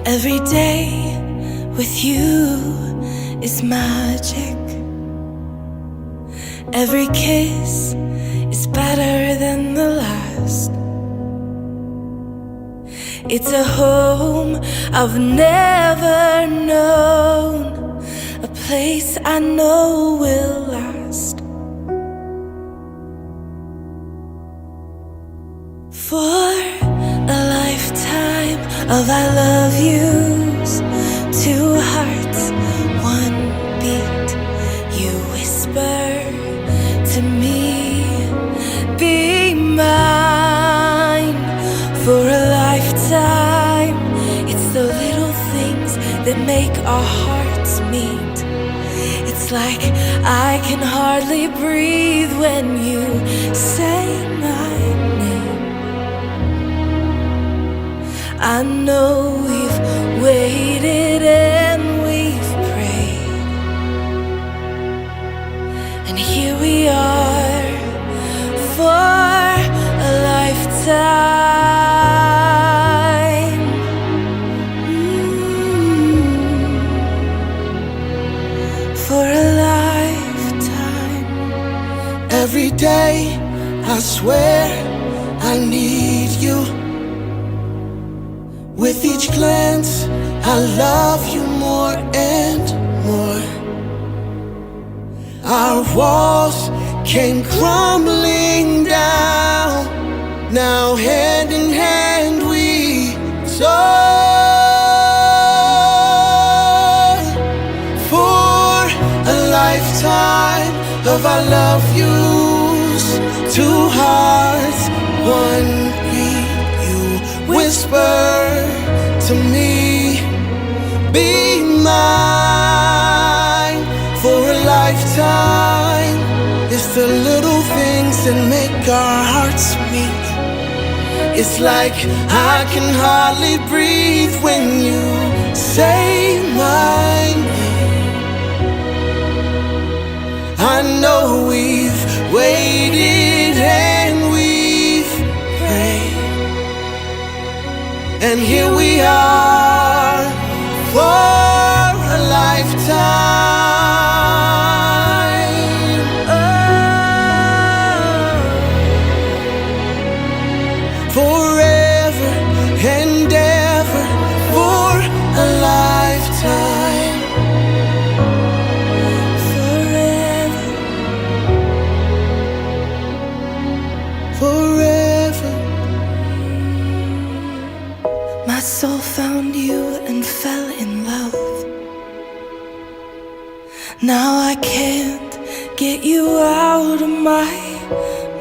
Every day with you is magic. Every kiss is better than the last. It's a home I've never known, a place I know will last. For a lifetime of I love yous, two hearts, one beat. You whisper to me, be mine. For a lifetime, it's the little things that make our hearts meet. It's like I can hardly breathe when you say my name. I know we've waited and we've prayed, and here we are for a lifetime. For a lifetime. Every day, I swear I need you. With each glance, I love you more and more. Our walls came crumbling down. Now hand in hand we soar. For a lifetime of I love yous, two hearts, one beat. You whisper to me, be mine. For a lifetime, it's the little things that make our hearts meet. It's like I can hardly breathe when you say my name. I know we've waited and we've prayed, and here we are for a lifetime. Forever and ever for a lifetime. Forever. Forever. My soul found you and fell in love. Now I can't get you out of my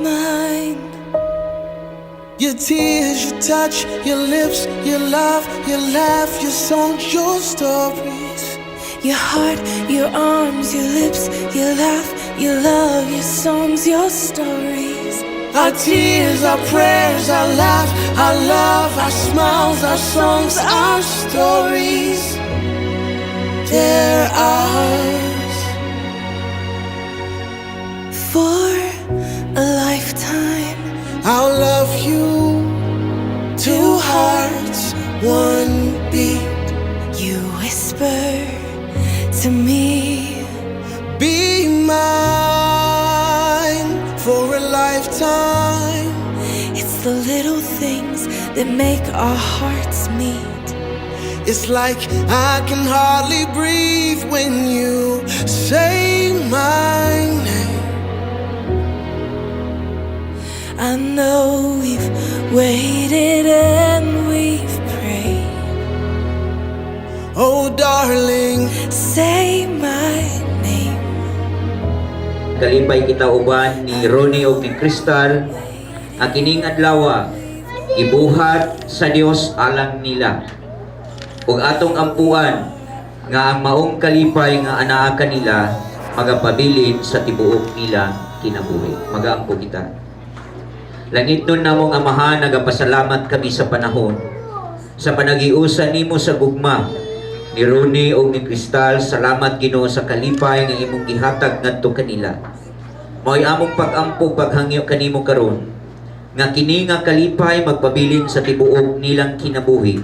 mind. Your tears, your touch, your lips, your love, your laugh, your songs, your stories. Your heart, your arms, your lips, your laugh, your love, your songs, your stories. Our tears, our prayers, our laughs, our love, our smiles, our songs, our stories. They're ours. For a lifetime, I'll love you. Two hearts, one beat. you whisper to me, Be mine for a lifetime. it's the little things that make our hearts meet. It's like I can hardly breathe when you say my name. I know we've waited and we've prayed. Oh darling, Say my name. Kalipay kita uban ni Ronnie o ni Crystal, akining adlaw ibuhat sa Dios alang nila. Ug atong ampuan nga ang maong kalipay nga anaa kanila magapabilin sa tibuok nila kinabuhi. Magaampo kita. Langit nun namong Amahan, nagapasalamat kami sa panahon sa panagiusan nimo sa gugma ni Ronnie o ni Crystal. Salamat Ginoo sa kalipay nga imong gihatag ngadto kanila. Mao'y among pag-ampog paghangyo kanimo karon nga kini nga kalipay magpabilin sa tibuok nilang kinabuhi.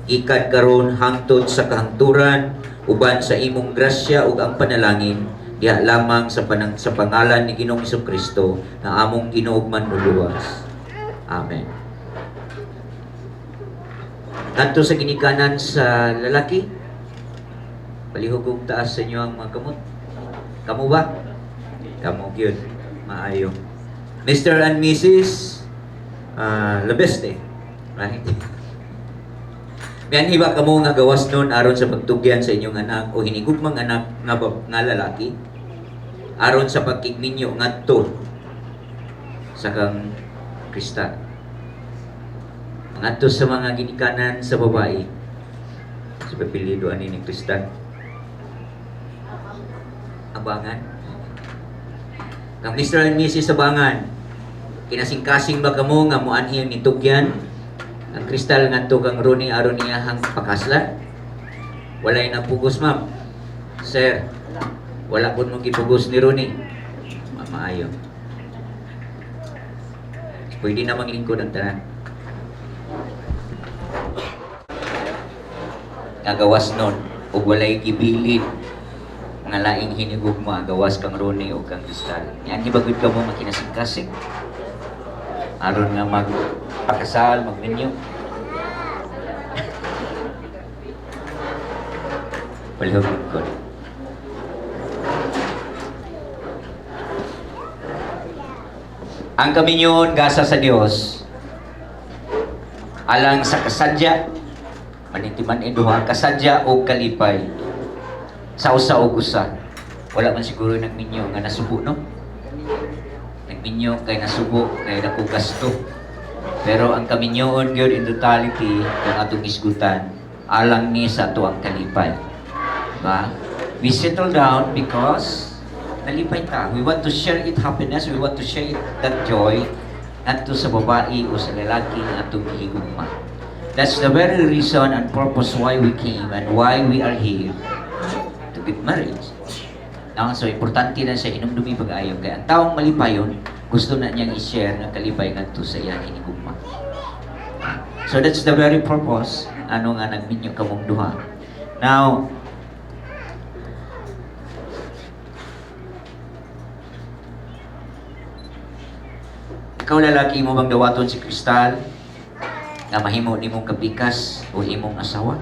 gikan karon hangtod sa kahangturan uban sa imong grasya ug ang panalangin diha lamang sa pangalan ni Ginoong Kristo na among ginuugman luluwas. Amen. Kanto sa ginikanan sa lalaki, palihog og taas sa inyo ang mga kamot. Kamu ba? Kamu gyud. Maayo. Mr. and Mrs. Labeste. Right? Mian iba kamo nga gawas nun aron sa pagtugyan sa inyong anak o hinigugmang anak nga lalaki aron sa pagkigninyo ngadto sa kang Kristal. Ngadto sa mga ginikanan sa babae sa pagpilido ani ni Kristal. Abangan. Kang Mr. and Mrs. Abangan, kinasing-kasing ba kamo nga muanhi ni tugyan ang Kristal ngadto kang Ronnie aron iyahang pakaslan? Walay na pugos, ma'am. Sir, wala po nung gipugos ni Ronnie. Maayo. Pwede na maglingkod ang tanan. Nagawas nun, o walay gibilid nga laing hinigugma, gawas kang Ronnie o kang Kristal. Yan, hibagod ka mo makinasing-kasing. Aron nga magpakasal, magninyo. Palihog ko. Ang kaminyon gasa sa Dios alang sa kasadya manitiman duha kasadya o kalipay sa usa o gusa. Wala man siguro nagminyo nga nasubo, no? Nagminyo kay nasubo kay dako gasto. Pero ang kaminyoon gyud in totality ang atong isgutan alang ni sa ato ang kalipay. Ba? We settle down because nalipay ta. We want to share it happiness, we want to share it that joy adto sa babae o sa lalaki nga atong higugma. That's the very reason and purpose why we came and why we are here to get married. Now, so importante na sa inumdumi pag-ayon kaya ang taong malipayon gusto na niyang i-share ng kalipay ngadto sa iyang hinigugma. So that's the very purpose ano nga nagminyo kamong duha. Now, ikaw lalaki mo bang dawaton si Kristal nga mahimo nimong kapikas o imong asawa?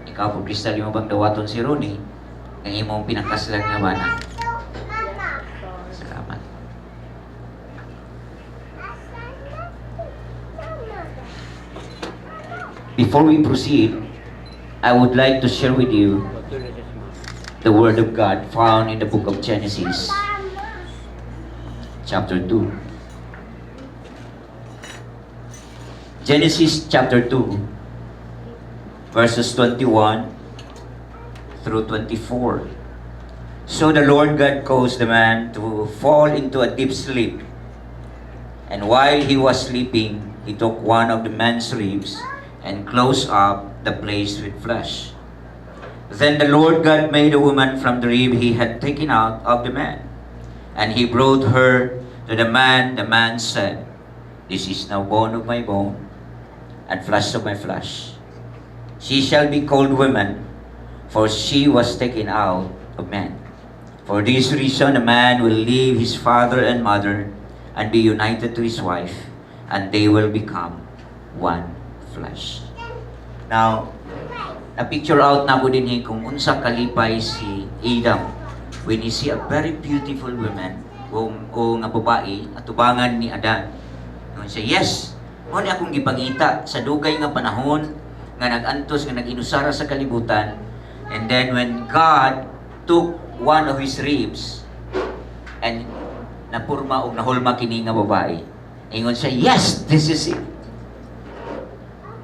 Ikaw po Kristal mo bang dawaton si Ronnie nga imong pinakaslan nga bana? Salamat. Before we proceed, I would like to share with you the Word of God found in the book of Genesis, chapter 2. Genesis chapter 2, verses 21 through 24. So the Lord God caused the man to fall into a deep sleep. And while he was sleeping, he took one of the man's ribs and closed up the place with flesh. Then the Lord God made a woman from the rib he had taken out of the man. And he brought her to the man. The man said, "This is now bone of my bone and flesh of my flesh. She shall be called woman, for she was taken out of man. For this reason a man will leave his father and mother and be united to his wife, and they will become one flesh." Now, na-picture out na po din kung unsa kalipay si Adam when he see a very beautiful woman o nga babae atubangan ni Adan. Nung siya, yes, mo ni akong gipangita sa dugay nga panahon nga nagantos nga naginusara sa kalibutan. And then when God took one of his ribs and napurma og nahulma kini nga babae, ingon siya, yes, this is it.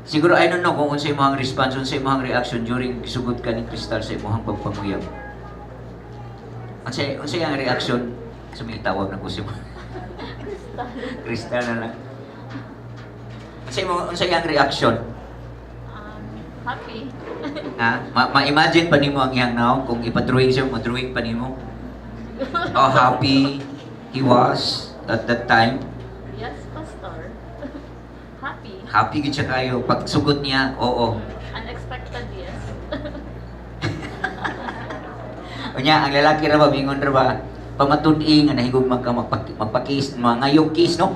Siguro I don't know kung unsay imong response, unsay imong reaction during sugod ka ni Kristal sa imong pagpamuyab. Unsay ang reaction sa may tawag na ko si Kristal na lang. Unsay ang reaction? Happy. Ma-imagine pa nimo ang iyang now kung ipa-drawing siya, ma-drawing pa nimo. How happy he was at that time. Yes, Pastor. Happy. Happy gid siya kayo. Pag sugot niya, oo. Unexpected, yes. Unya, ang lalaki ra ba, mingon ra ba, pamatud-i nga nahigog magpakis, mga ngayog kiss, no?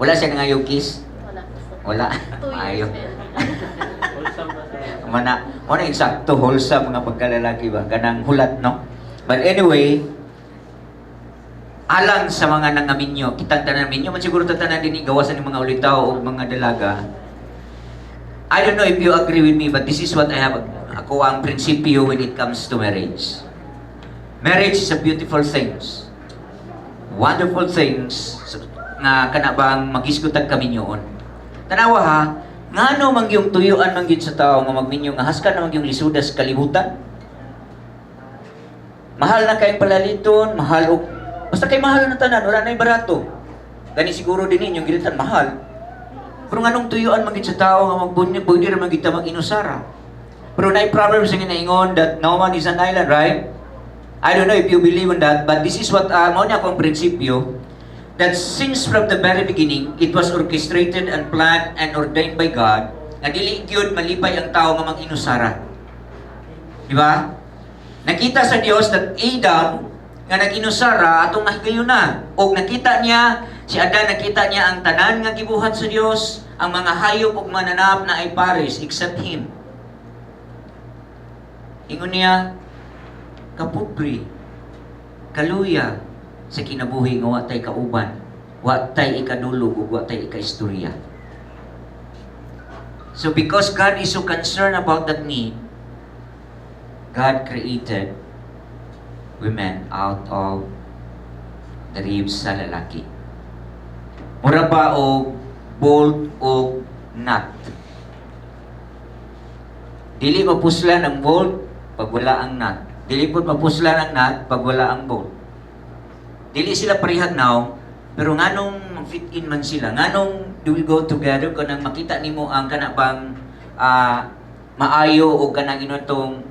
Wala siya nga ngayog kiss. Wala po sir. Wala. 2 Ayaw. years. Mana eksakto wholesome mga pagkalalaki ba, kanang hulat, no? But anyway, alang sa mga nangaminyo, kitang tanan minyo, man siguro tatanan din gawasan ng mga ulitaw o mga dalaga. I don't know if you agree with me, but this is what I have. Ako ang prinsipyo when it comes to marriage. Marriage is a beautiful things. Wonderful things nga kanabang magisgutag kami nyoon. Tanawa ha, ngano man yung tuyuan man gyud sa tao nga magminyo nga haskan na man yung lisudas kalibutan. Mahal na kay palaliton, mahal og basta kay mahal na tanan, wala na barato. Gani siguro din inyong gilitan mahal. Pero nganong tuyuan man gyud sa tao nga magbunyag, pwede ra man gyud ta mag-inusara. Pero na problem sa ginaingon that no man is an island, right? I don't know if you believe in that, but this is what mo niya akong prinsipyo, that since from the very beginning, it was orchestrated and planned and ordained by God, na dili gyud malipay ang tao nga mag-inusara. Di ba? Nakita sa Dios that Adam nga nag-inusara atong nahigayunan. O nakita niya, si Adan nakita niya ang tanan nga gibuhat sa Dios, ang mga hayop ug mananap na ay pares except him. Ingon niya, kapubri, kaluya sa kinabuhi nga wa tay kauban, wa tay ikadulog ug wa tay ikaistorya. So because God is so concerned about that need, God created women out of the ribs sa lalaki. Mura ba og bolt o nut. Dili mapuslan ang bolt pag wala ang nut. Dili po mapuslan ang nut pag wala ang bolt. Dili sila parehag now, pero nganong fit in man sila, nganong they will go together kanang makita nimo ang kanabang maayo o kanang inotong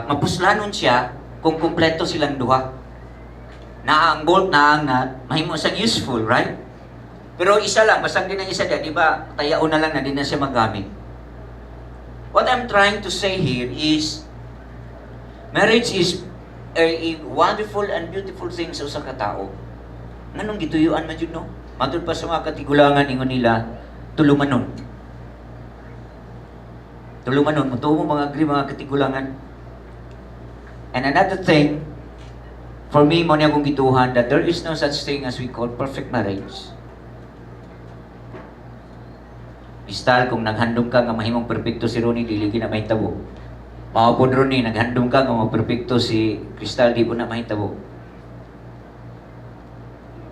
mapuslanon siya kung kumpleto silang duha. Na ang bolt na ang nut, mahimo siyang useful, right? Pero isa lang, basag din ang isa dyan, di ba? Tayaon na lang na din na siya magamit. What I'm trying to say here is, marriage is a wonderful and beautiful thing sa usa ka tao. Nganong gituyuan man jud no? Matud pa sa mga katigulangan ingon nila, tulumanon. Tulumanon, mutuo mo mga agree mga katigulangan. And another thing, for me, mo niya akong gituhan that there is no such thing as we call perfect marriage. Pistal, kung naghandom ka nga mahimong perfecto si Ronnie, dili na mahitabo. Maupod Ronnie, naghandom ka nga perfecto si Crystal, di po na mahitabo.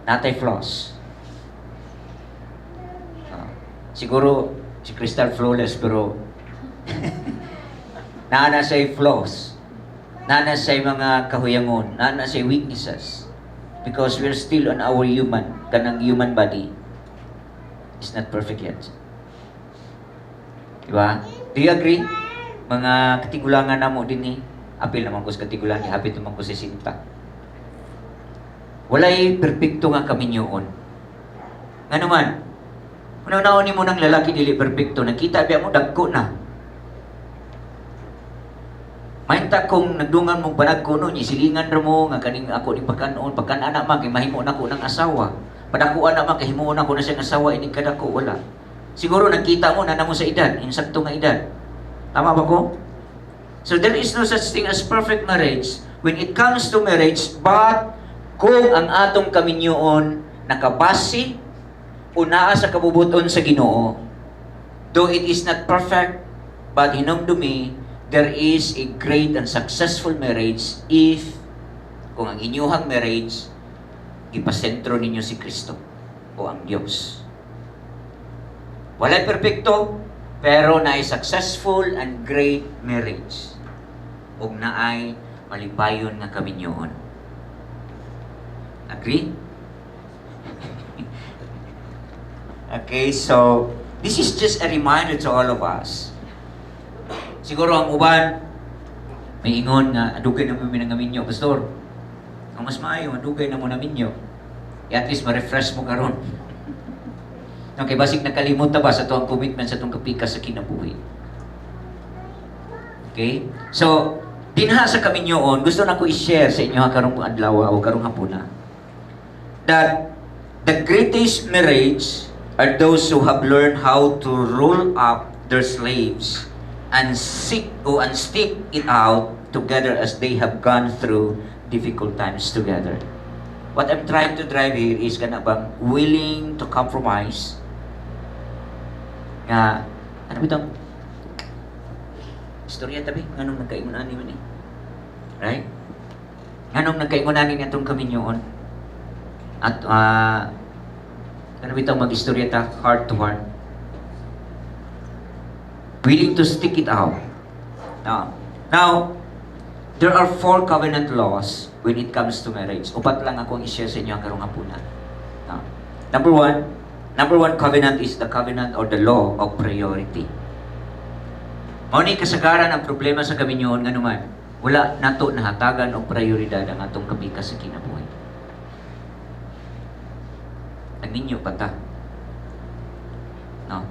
Natay flaws. Siguro, si Crystal flawless, pero naana siya'y flaws. Naana siya'y mga kahuyangon. Naana siya'y weaknesses. Because we're still on our kanang human body is not perfect yet. Diba? Do you agree? Mga katigulangan na mo din ni apil naman ko sa katigulangan, hapit naman ko sa sinta. Walay perpekto nga kami nyoon. Nga naman, unaw-unaw ni mo ng lalaki dili perpekto, nakita biya mo, dagko na. Mainta kung nagdungan mong panagko no, silingan ra mo, nga kaning ako ni pagkanoon, pagkan-anak man, kay mahimo na ko ng asawa. Padakuan na man, kay himuon ako na siyang asawa, inig kadako, wala. Siguro nakita mo na mo sa edad, insakto nga edad. Tama ba ko? So there is no such thing as perfect marriage when it comes to marriage, but kung ang atong kaminyoon nakabase o naa sa kabubuton sa Ginoo, though it is not perfect, but hinumdumi, there is a great and successful marriage if kung ang inyuhang marriage ipasentro ninyo si Kristo o ang Diyos. Walay perfecto, pero naay successful and great marriage. Ug naay malipayon nga kaminyoon. Agree? Okay, so this is just a reminder to all of us. Siguro ang uban may ingon nga adugay na mo minangaminyo, pastor. Ang mas maayo adugay na mo naminyo. At least ma-refresh mo karon. Okay, basig nakalimot ta ba sa tuwang commitment sa tuwang kapikas sa kinabuhi. Okay? So, dinha sa kaminyoon, gusto na ko i-share sa inyo karong adlaw o karong hapuna that the greatest marriage are those who have learned how to roll up their slaves and stick it out together as they have gone through difficult times together. What I'm trying to drive here is kana bang willing to compromise. Nga, ano bitang istorya tabi, nganong nagkaingunan ni man eh. Right? Nganong nagkaingunan ni atong kaminyoon. At ano bitang mag-istorya ta heart to heart. Willing to stick it out. Now, there are 4 covenant laws when it comes to marriage. Upat lang ako ang i-share sa inyo ang karong hapunan. Now, number one covenant is the covenant or the law of priority. Mao ni kasagaran ang problema sa kaminyoon nga naman, wala nato nahatagan og prioridad ang atong kapikas sa kinabuhi. Ang ninyo pa ta. No.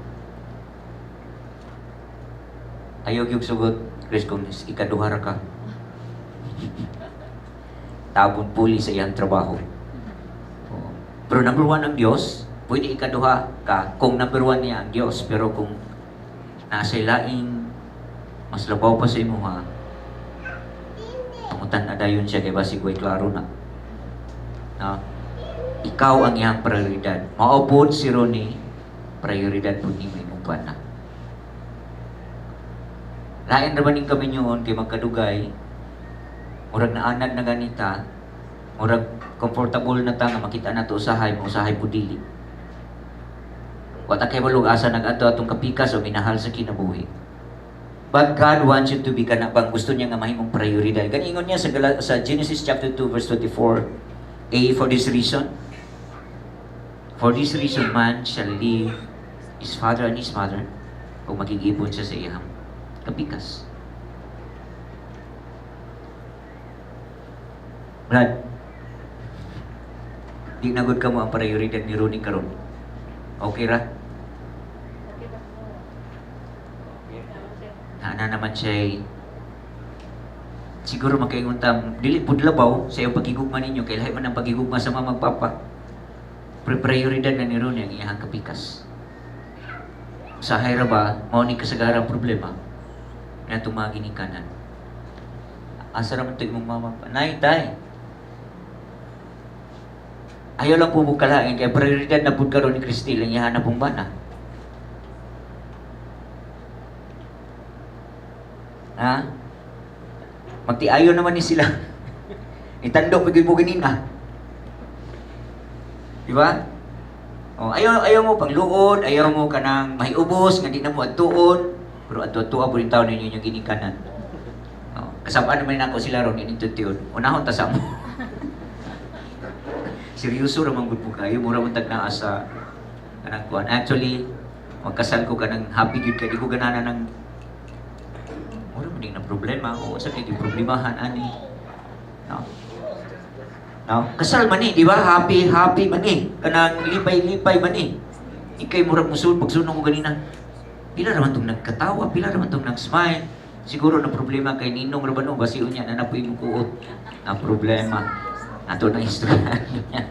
Ayaw gyud sugot, Chris, kung ikaduha ra ka. Tabon puli sa iyang trabaho. Pero number 1 ang Diyos, pwede ikaduha ka kung number 1 niya ang Diyos. Pero kung nasa laing mas labaw pa sa imo ha, pangutan na dayon siya kay basig way klaro na. No? Ikaw ang iyang prioridad. Maupod si Ronnie, prioridad po ni imong pana. Lain naman yung kami nyoon kay magkadugay, murag na anad na ganita, murag comfortable na ta nga makita na to usahay po dili. Wata kay malugasa nag-ato atong kapikas o minahal sa kinabuhi. But God wants you to be kanapang gusto niya nga mahimong prioridad. Ganingon niya sa Genesis chapter 2 verse 24, for this reason man shall leave his father and his mother o magigipon siya sa iyang kapikas. Brad, di nagod ka mo ang prioridad ni Ronnie karon. Okay ra? Na naman siya siguro makaingon tam dili pud labaw sa iyong pagigugma ninyo kay lahi man ang pagigugma sa mga magpapa. Prioridad na ni Ronnie ang iyang kapikas. Usahay ra ba mao ni kasagaran problema na tumagi ni kanan. Asa ra man to imong mama nay tay. Ayaw lang po bukalain kay prioridad na pud karon ni Cristel ang iyang pong bana. Ha? Magtiayo naman ni sila. Itando pagid mo ganina. Di ba? Oh, ayaw mo pangluod, ayaw mo kanang mahiubos nga di na mo adtuon, pero adto-adto po rin taon ninyo yung ginikanan. Oh, kasabaan naman nako sila ron ini tutiyon. Unahon ta sa mo. Seryoso ra man gud mo kayo, mura man tag naa sa kanang kuan. Actually, magkasal ko kanang happy gud kay di ko ganana ng wala man na problema o sa kay problemahan ani. No. No, kasal man ni, di ba? Happy man ni. Kanang lipay man ni. Ikay murag musul pagsunong ko ganina. Pila ra man tong nagkatawa, pila ra man tong nag-smile. Siguro na problema kay Ninong Rabano basi unya na napoy mo kuot. Na problema. Ato na istorya niya.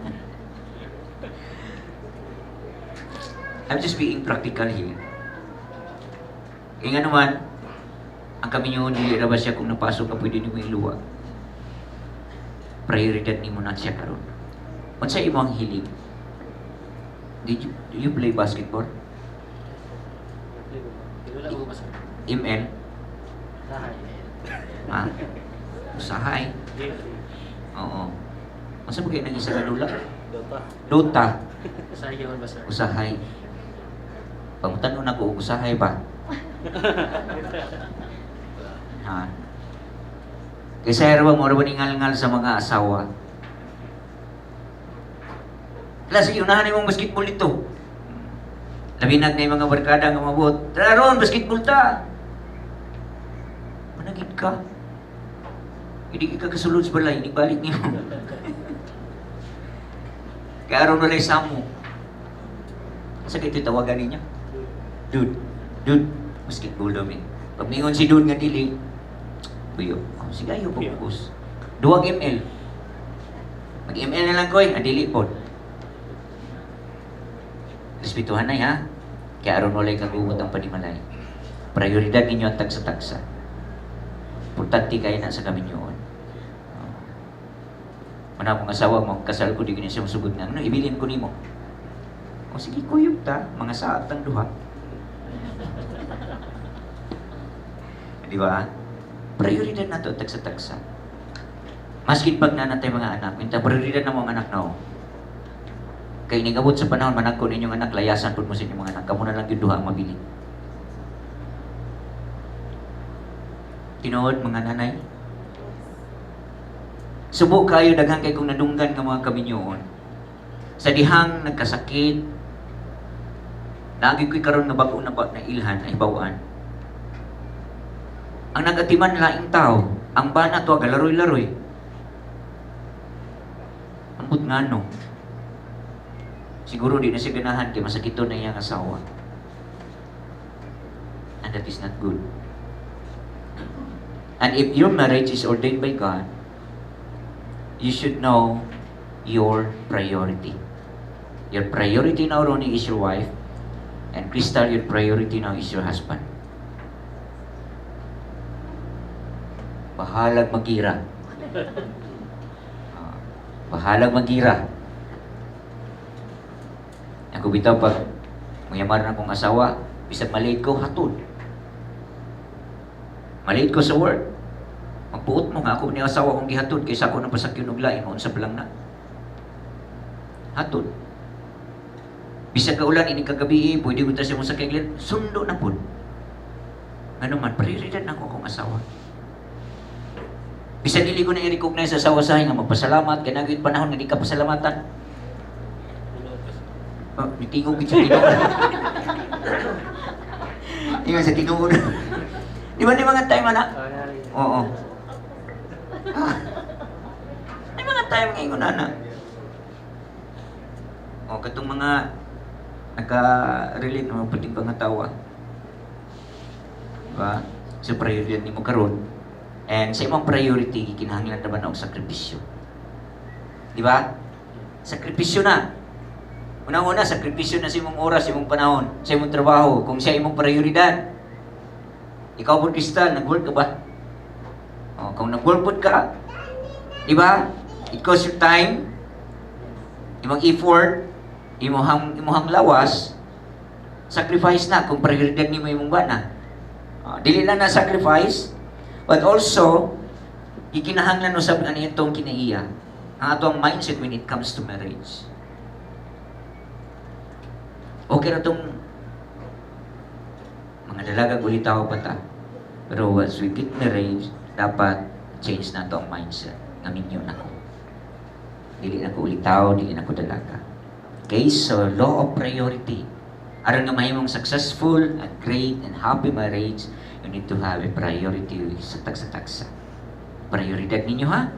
I'm just being practical here. Kaya nga naman, ang kami nyo, hindi na ba siya kung napasok ka pwede nyo iluwa. Prioridad ni mo na siya karon. Unsa imo ang hiling? Do you play basketball? ML? Ha? Usahay? Oo. Masa ba kayo nang isa na lula? Dota. Usahay. Pangutan na ko, usahay ba? Ha? Kasi araw mo rin ngal-ngal sa mga asawa. Kasi unahan mong basketball ito. Labinag na yung mga barkada nga mabot. Tara ron, basketball ta! Managid ka. Hindi ka kasulod sa balay, hindi balik niyo. Kaya araw na lang samo. Sakit ito tawagan ninyo. Dude, basketball daw eh. Pag ningon si Dude nga dili, buyo. Oh, sige ayo fokus. 2 ml. Mag-ml na lang ko adili po. Respetuhan na ha. Kaya aron walay kagugot ang panimalay. Prioridad ninyo ang tagsa-tagsa. Importante kayo na sa kaminyoon. Mana akong asawa mo, kasal ko, di ganyan siya masugod na. Ano, ibilin ko nimo. O sige, kuyog ta, mga saat ang duha. Di ba? Prioridad na to, tagsa-tagsa. Maski pag nanatay mga anak, minta prioridad na mga anak na o. Kaya inigabot sa panahon, managko ninyong anak, layasan po mo sa inyong mga anak. Kamu na lang yung duha ang mabili. Tinood, mga nanay. Subok kayo, daghang kay kung nadunggan ng mga kaminyoon. Sa dihang nagkasakit, lagi ko'y karon nga bago na ilhan, ay bawaan. Ang nagatiman laing tao, ang bana to, galaroy-laroy. Ambot nga no. Siguro di na siya ganahan kay masakito na iyang asawa. And that is not good. And if your marriage is ordained by God, you should know your priority. Your priority now, Ronnie, is your wife. And Crystal, your priority now is your husband. Bahalag magira. Bahalag magira. Ako bitaw pag mayamar na akong asawa, bisag maliit ko, hatod. Maliit ko sa work. Magpuot mo nga ako ni asawa kong gihatod kaysa ako nang pasakyon og lain mo sa lang na. Hatod. Bisag ka ulan ini kagabi, pwede mo ta siya mo sa kailan, sundo na pud. Ano man, prioridad na ako akong asawa. Bisag dili ko na i-recognize sa asawa sa nga magpasalamat, kaya nagawit panahon nga di ka pasalamatan. Oh, nitingog sa tinuod. Iyon sa tinuod. Di ba ni mga time anak? Oo. Ay mga time ngayon na. O katong mga naka-relate na mga puting pangatawa. Diba? So priority ni mo karon. And sa imong priority, kinahanglan naman na og sakripisyo. Diba? Sakripisyo na. Una-una, sakripisyo na sa imong oras, sa imong panahon, sa imong trabaho, kung siya imong prioridad. Ikaw po, Crystal, nag-work ka ba? O, kung nag-work po ka, diba? It costs your time, imong effort, imuhang lawas, sacrifice na kung prioridad ni mo imong bana. Dili lang na sacrifice, but also, ikinahanglan usab ani itong kinaiya, ang atong mindset when it comes to marriage. Okay na itong mga dalagang ulitaw pa ta. Pero once we get married, dapat change na ito ang mindset. Ngaminyo na ko. Dili na ko ulitaw, dili na ko dalaga. Okay, so law of priority. Aron nga mahimong successful, and great, and happy marriage, you need to have a priority sa tagsa-tagsa. Prioridad ninyo ha?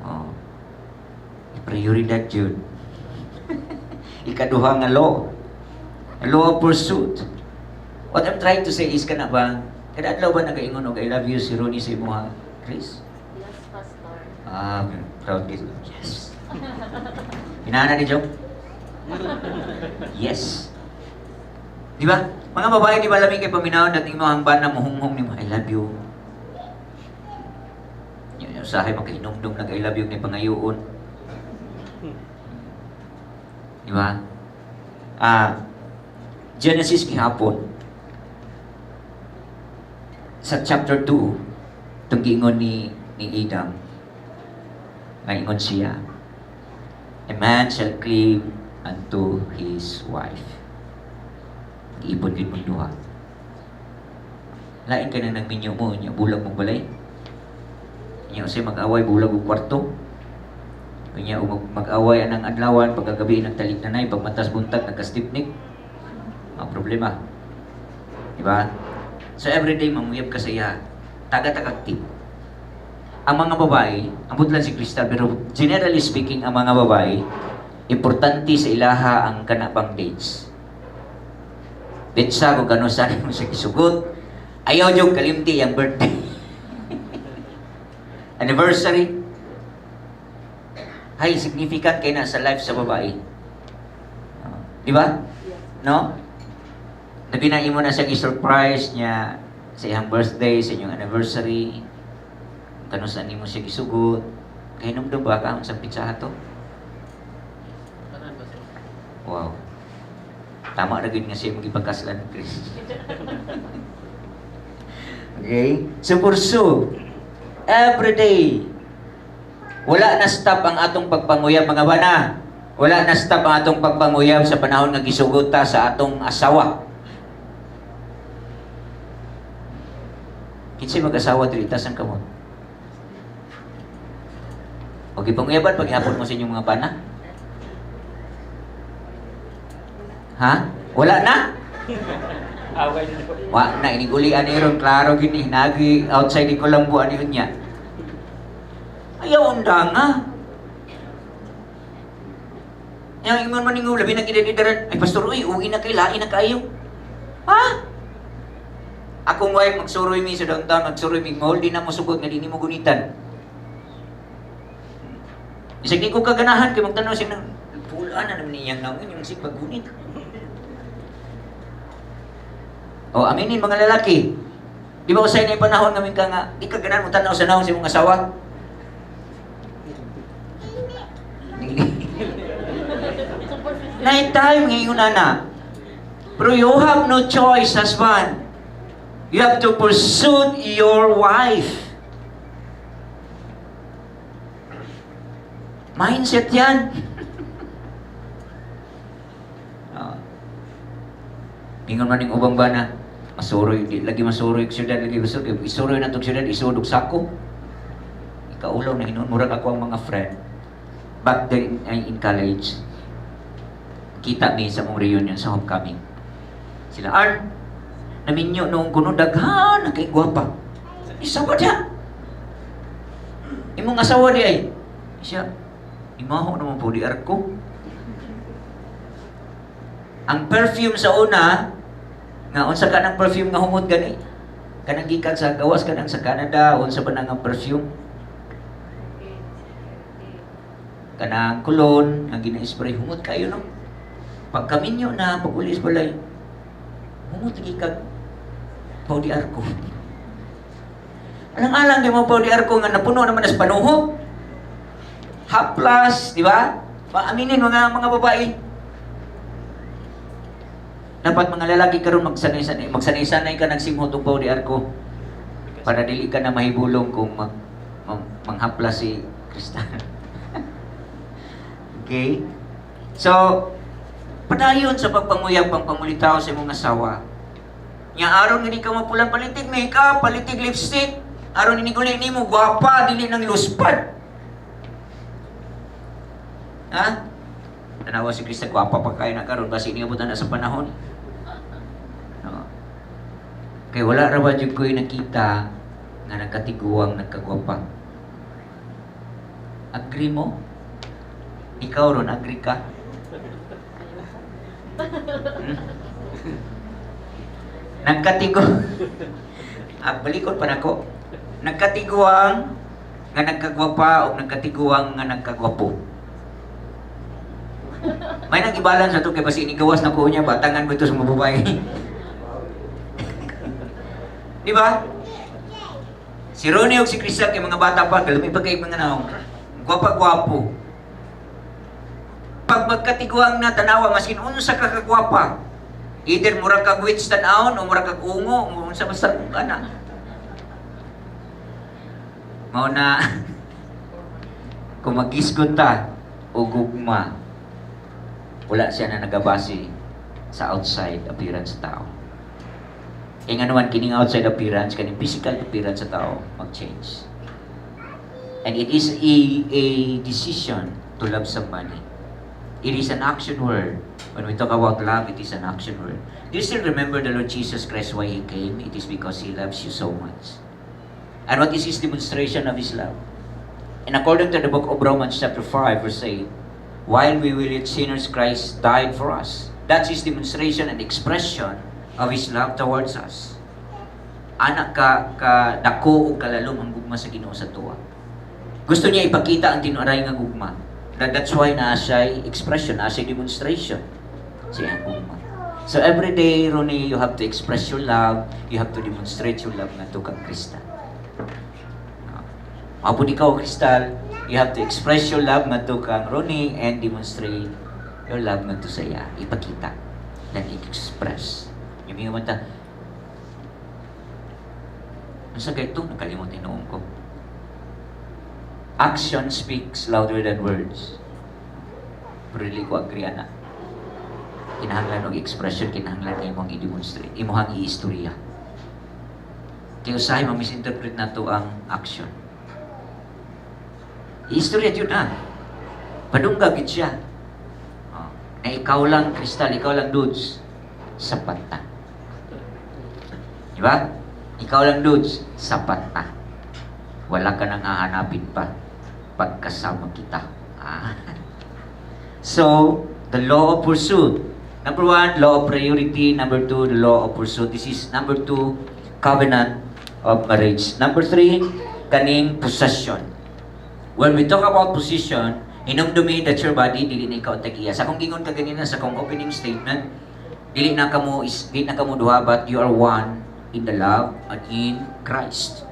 Oh. Prioridad yun. Ikaduha nga law. A law of pursuit. What I'm trying to say is kana ba, kada adlaw ba nagaingon og I love you si Ronnie sa imong Chris? Yes, Pastor. Proud this. Yes. Hinana ni Joe? Yes. Di ba? Mga babae, di ba lamig kay paminawon dating mo hangban na muhunghong ni mo, I love you. Yung usahay makainumdum nag I love you ni pangayoon. Di ba? Genesis gihapon. Sa chapter 2, itong giingon ni Adam, ngayon siya, a man shall cleave unto his wife. Iipon din mong duha. Lain ka na nagminyo mo, niya bulag mong balay. Niya kasi mag-away, bulag mong kwarto. Niya mag-away anang adlawan, pagkagabi ng talik nanay, pagmatas buntag, nagkastipnik. Ang problema. Diba? So everyday, mamuyab ka sa iya, taga-tagaktip. Ang mga babae, ambot lang si Crystal, pero generally speaking, ang mga babae, importante sa ilaha ang kanapang dates. Bitsa kung kano saan mo siya gisugot. Ayaw yung kalimti yung birthday. Anniversary. Hay, significant kayo na sa life sa babae. Di ba? No? Nabinain mo na siya i-surprise niya sa iyang birthday, sa inyong anniversary. Kano saan mo siya gisugot. Kaya nung ba ka sa pizza to? Wow. Tama na gud nga siya magipagkaslan, Chris. Okay? So pursue. Every day. Wala na stop ang atong pagpanguyab, mga bana. Wala na stop ang atong pagpanguyab sa panahon nga gisugot ta sa atong asawa. Kinsay mag-asawa diri tasan kamo? Okay, panguyaban paghihapon mo sa inyong mga bana? Ha? Wala na? Wa na inigulian ni ron klaro gini nagi outside di Colombo ani unya. Ayaw undang nga. Yang ingon man ningo labi na kidadidaran ay pastor uy uwi na kay lain na kayo. Ha? Akong wife magsuroy mi sa downtown magsuroy mi mall di na mo sugot nga di mo gunitan. Isig di ko kaganahan kay magtanaw siya ng pulaan na naman niyang naman yung si paggunit. O, aminin mga lalaki. Di ba usay na yung panahon namin ka nga, di ka ganan mo tanaw sa naon sa mong asawa? Night time ngayon na. Pero you have no choice, husband. You have to pursue your wife. Mindset yan. Ingon man yung ubang bana, masuroy, lagi masuroy yung syudad, lagi masuroy, isuroy na itong syudad, isudog sako. Ikaulaw na hinunmurag ako ang mga friend. Back then in college, kita mi sa mong reunion sa homecoming. Sila, Art, naminyo noong kuno, daghan, na kay gwapa. Isa ba diya? Imong asawa di ay. Siya, imaho naman po di arko. Ang perfume sa una, nga unsa ka ng perfume nga humot gani? Kanang gikan sa gawas kanang sa Canada, unsa ba nang perfume? Kanang cologne nga gina-spray humot kayo no. Pagkaminyo na pagulis balay. Humot gikan Paudi Arco. Alang-alang di mo Paudi Arco nga napuno naman as panuhot. Haplas, di ba? Paaminin mga babae. Dapat mga lalaki karon magsanay-sanay ka nagsimhot og Paudi Arco para dili ka na mahibulong kung manghapla si Kristan. Okay? So, padayon sa pagpanguyab pang pangulitaw sa imong asawa. Nya aron nga di ka mapulan palitig makeup, palitig lipstick, aron iniguli nimo gwapa dili nang luspad. Ha? Tanawa si Kristan gwapa pa kay na karon basi niabot na sa panahon. No. Kay wala ra ba jud ko'y nakita nga nagkatiguang nagkagwapa. Agree mo? Ikaw ron, agree ka? Nagkatiguang balikod pa nako. Nagkatiguang nga nagkagwapa o nagkatiguang nga nagkagwapo. May nag-ibalan sa ito kaya basi inigawas na ko niya, batangan ko ito sa mga babae. Di ba? Si Ronnie o si Krista kay mga bata pa, kalumipag kayo mga naong, gwapa-gwapo. Pag magkatiguang na tanawa, masin unsa ka kagwapa. Either murag kag witch tanawon o murag kag ungo, o unsa basta ka na. Mao na, kung mag-isgon ta, o gugma, wala siya na nagabase sa outside appearance sa tao. E nga naman, kining outside appearance, kining physical appearance sa tao, mag-change. And it is a decision to love somebody. It is an action word. When we talk about love, it is an action word. Do you still remember the Lord Jesus Christ, why He came? It is because He loves you so much. And what is His demonstration of His love? And according to the book of Romans chapter 5, verse 8, while we were yet sinners, Christ died for us. That's His demonstration and expression of His love towards us. Anak ka dako o kalalom ang gugma sa Ginoo sa tuwa. Gusto niya ipakita ang tinuaray nga gugma. That's why na siya expression, na siya demonstration. Siya ang gugma. So every day, Ronnie, you have to express your love, you have to demonstrate your love nga to kang Krista. Mapod ikaw, Crystal, you have to express your love nga to kang Ronnie and demonstrate your love nga to saya. Ipakita dan i-express. Yung mga mata, nasa kayo ito, nakalimutan noong ko. Action speaks louder than words. Pero hindi ko agree, anak. Kinahanglan og expression, kinahanglan imong i-demonstrate, imong i-istorya. Kaya usahay ma-misinterpret na to ang action. I-istorya yun na. Padunggagit siya. Na ikaw lang, Crystal, ikaw lang, dudes. Sapat na. Diba? Ikaw lang, dudes. Sapat na. Wala ka nang hahanapin pa pagkasama kita. So, the law of pursuit. Number 1, law of priority. Number 2, the law of pursuit. This is number 2, covenant of marriage. Number 3, kaning possession. When we talk about possession, hinumdumi that your body, dili na ikaw tagiya. Sa kong gingon ka ganina, sa kong opening statement, dili na kamo duha, but you are one in the love and in Christ.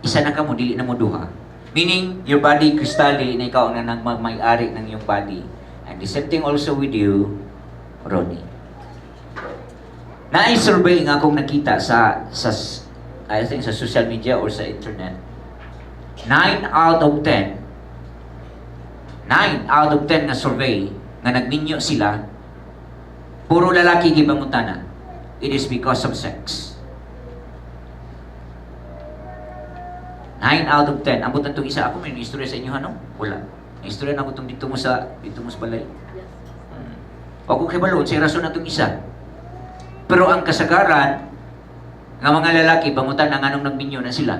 Isa na kamo, dili na mo duha. Meaning, your body, Crystal, dili na ikaw na may-ari ng iyong body. And the same thing also with you, Ronnie. Na-survey nga akong nakita I think sa social media or sa internet. 9 out of 10 na survey nga nagminyo sila, puro lalaki gibangutana. It is because of sex. 9 out of 10. Ambot na itong isa. Ako may istorya sa inyo, ano? Wala. May istorya na ako itong dito mo sa balay. O kung kibalo, siya rason na itong isa. Pero ang kasagaran, nga mga lalaki, bangutan ang anong nagminyo na sila.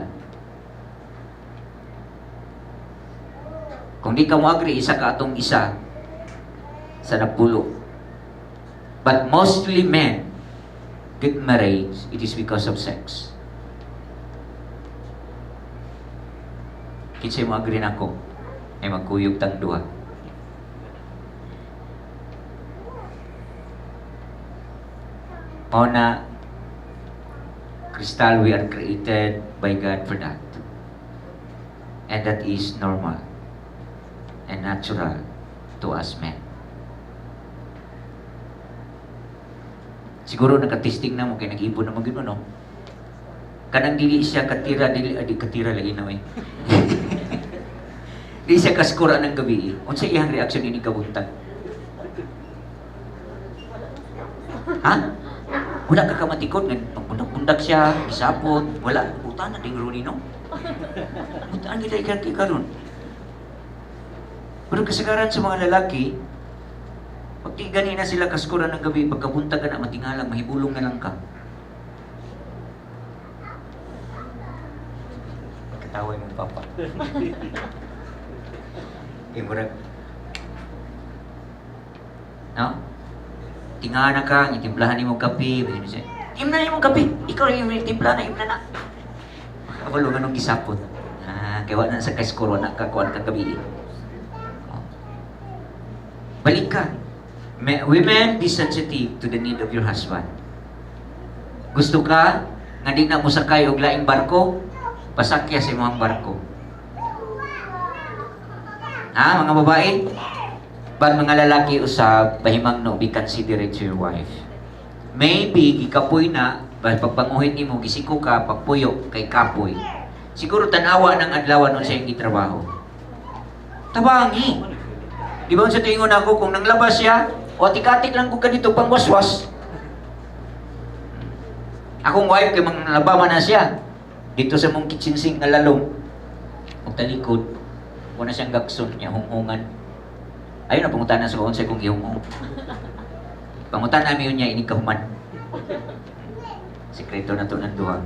Kung di ka mo agree, isa ka atong isa sa napulo. But mostly men get married, it is because of sex. Kinsay mo agree na ko, ay magkuyog tang duha. Ona, Crystal, we are created by God for that. And that is normal and natural to us men. Siguro nakatisting na mo, kaya nag-ibon na mo gino, no? Kanang dili siya katira, katira lagi na, eh. Di siya kaskura ng gabi. Unsa iyang reaksyon ini kabuntag? Ha? Wala ka kamatikot nga pagpundak-pundak siya, isapot, wala puta na ding Ronnie, no? Mutaan gid kay karon. Pero kasagaran sa mga lalaki, pag di gani na sila kaskura ng gabi, pagkabuntag ka na matingalang, mahibulong na lang ka. Kataway mong papa. Murag. No? Tinga na ka, itimplahan ni mong kape. Imna ni mong kape. Ikaw rin yung timpla na, imna na. Kabalo nga nung gisapot. Kaya wala na sa kaskuro na kakuan kagabi. Balik ka. Women, be sensitive to the need of your husband. Gusto ka, nga di na mo sakay og laing barko, pasakya sa imong barko. Ha, mga babae? But mga lalaki usab, bahimang no, be considerate to your wife. Maybe, gikapoy na, pagpanguhit ni mo, gisiko ka, pagpuyo, kay kapoy. Siguro tanawa ng adlawan nun sa iyong itrabaho. Tabangi. Di ba sa tingon ako, kung nanglabas siya, o tikatik lang ko ka dito, pangwaswas. Akong wife, kay manglaba na siya. Dito sa mong kitchen sink na lalong. Kung talikod, kung na siyang gakson niya, hunghungan. Ayun na, pangutan na sa kung kong ihunghung. Pangutan namin yun niya, inikahuman. Sekreto na to ng duha.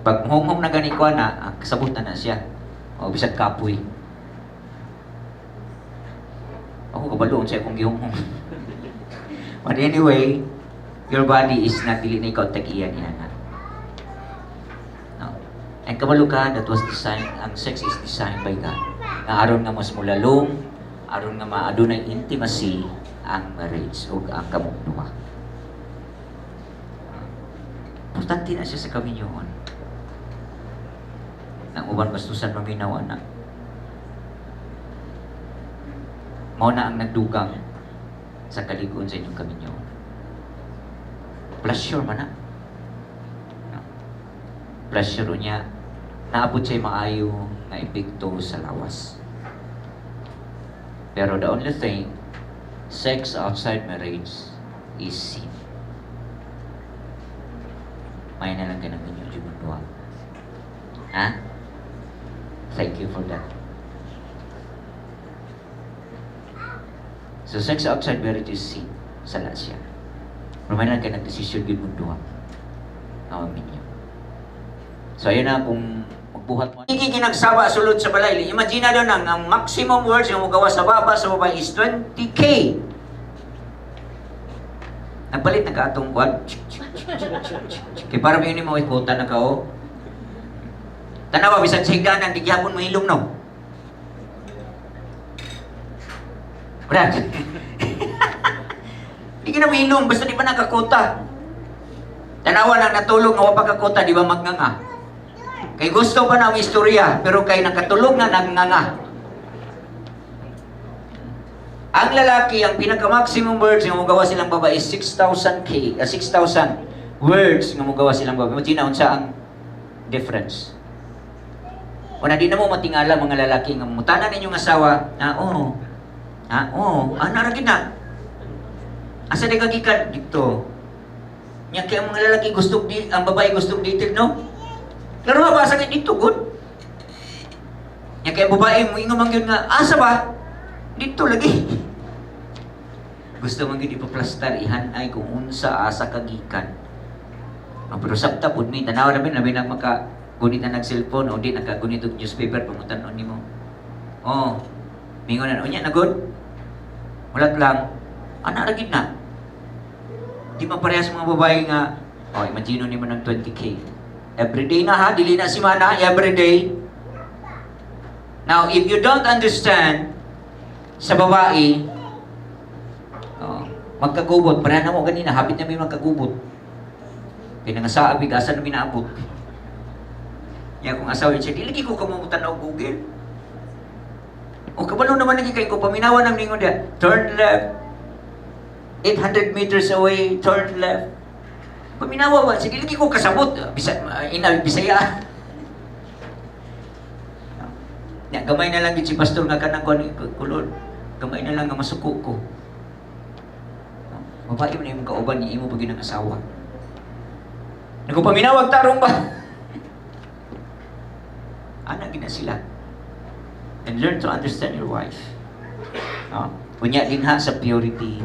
Pag hunghung na gani ko na, kasabutan na siya. O bisag kapoy. Ako kabaloon siya kung gihunghung. But anyway, your body is not dili na ikaw tag-iyan yan. No. And kabalo ka, that was designed, ang sex is designed by God. Nga aron nga mas mulalong, aron nga maadunay intimacy ang marriage o ang kamugduwa. Importante na siya sa kaminyoon. Nang uban bastusan maminawa na. Mao na ang nagdugang sa kaligon sa inyong kaminyoon. Pleasure man na. No. Pleasure niya, naabot siya maayo na epekto sa lawas. Pero the only thing, sex outside marriage is sin. May na lang ka ng inyong jumundwa. Ha? Thank you for that. So sex outside marriage is sin. Sala siya. Pero may na lang ka ng desisyon jumundwa. Amin niyo. So ayun na kung magbuhat mo. Hindi kinagsawa sulod sa balay. Imagine na doon ang maximum words yung magawa sa baba sa babae is 20K. Nagpalit na ka atong quad. Kaya para may yun mo ikota na ka o. Tanawa, bisag sa higdanan, di gyapon mo hilom no. Brad. Di ka na mahilom, basta di ba nakakota. Tanawa lang natulog nga wapag kakota, di ba magnganga. Kay gusto pa na ang istorya, pero kay nakatulog na nangnganga. Ang lalaki, ang pinaka-maximum words nga magawa silang babae is 6,000 words nga magawa silang babae. Imagine unsa ang difference. Wala di na mo matingala mga lalaki nga mutanan ninyong asawa na ana ra gid na. Asa di kagikan dito. Nya kay ang mga lalaki gusto ang babae gusto detail no? Klaro ba sa dito good? Nya kay ang babae mo ingon man gyud nga asa ba? Dito lagi. Gusto man gyud ipaplastar ihanay kung unsa asa kagikan. Pero sabta pud mi tanaw na labi na maka gunit na nag-cellphone o di nakagunit og newspaper pangutan-on nimo. Oh, mingon na unya na good. Wala lang. Ana ra gid na. Di maparehas mga babae nga imagine nimo ng 20K. Everyday na ha, dili na semana, everyday. Now, if you don't understand sa babae, magkagubot, pareha na mo ganina, hapit na may magkagubot. Kaya nga sa abig, asa na minaabot. Yan kung asawin siya, dilagi ko kamutan o Google. O kabalo naman lagi kayo ko, paminawan ng ningon dia, turn left, 800 meters away, turn left. Paminawa ba, sige lagi ko kasabot, Bisaya. Ya, gamay na lang si pastor nga kanang kulod. Gamay na lang nga masuko ko. Babae mo na yung kauban niya, imo pag ng asawa. Nagpaminawag tarong ba? Anak gina sila. And learn to understand your wife. Kunya din ha sa purity.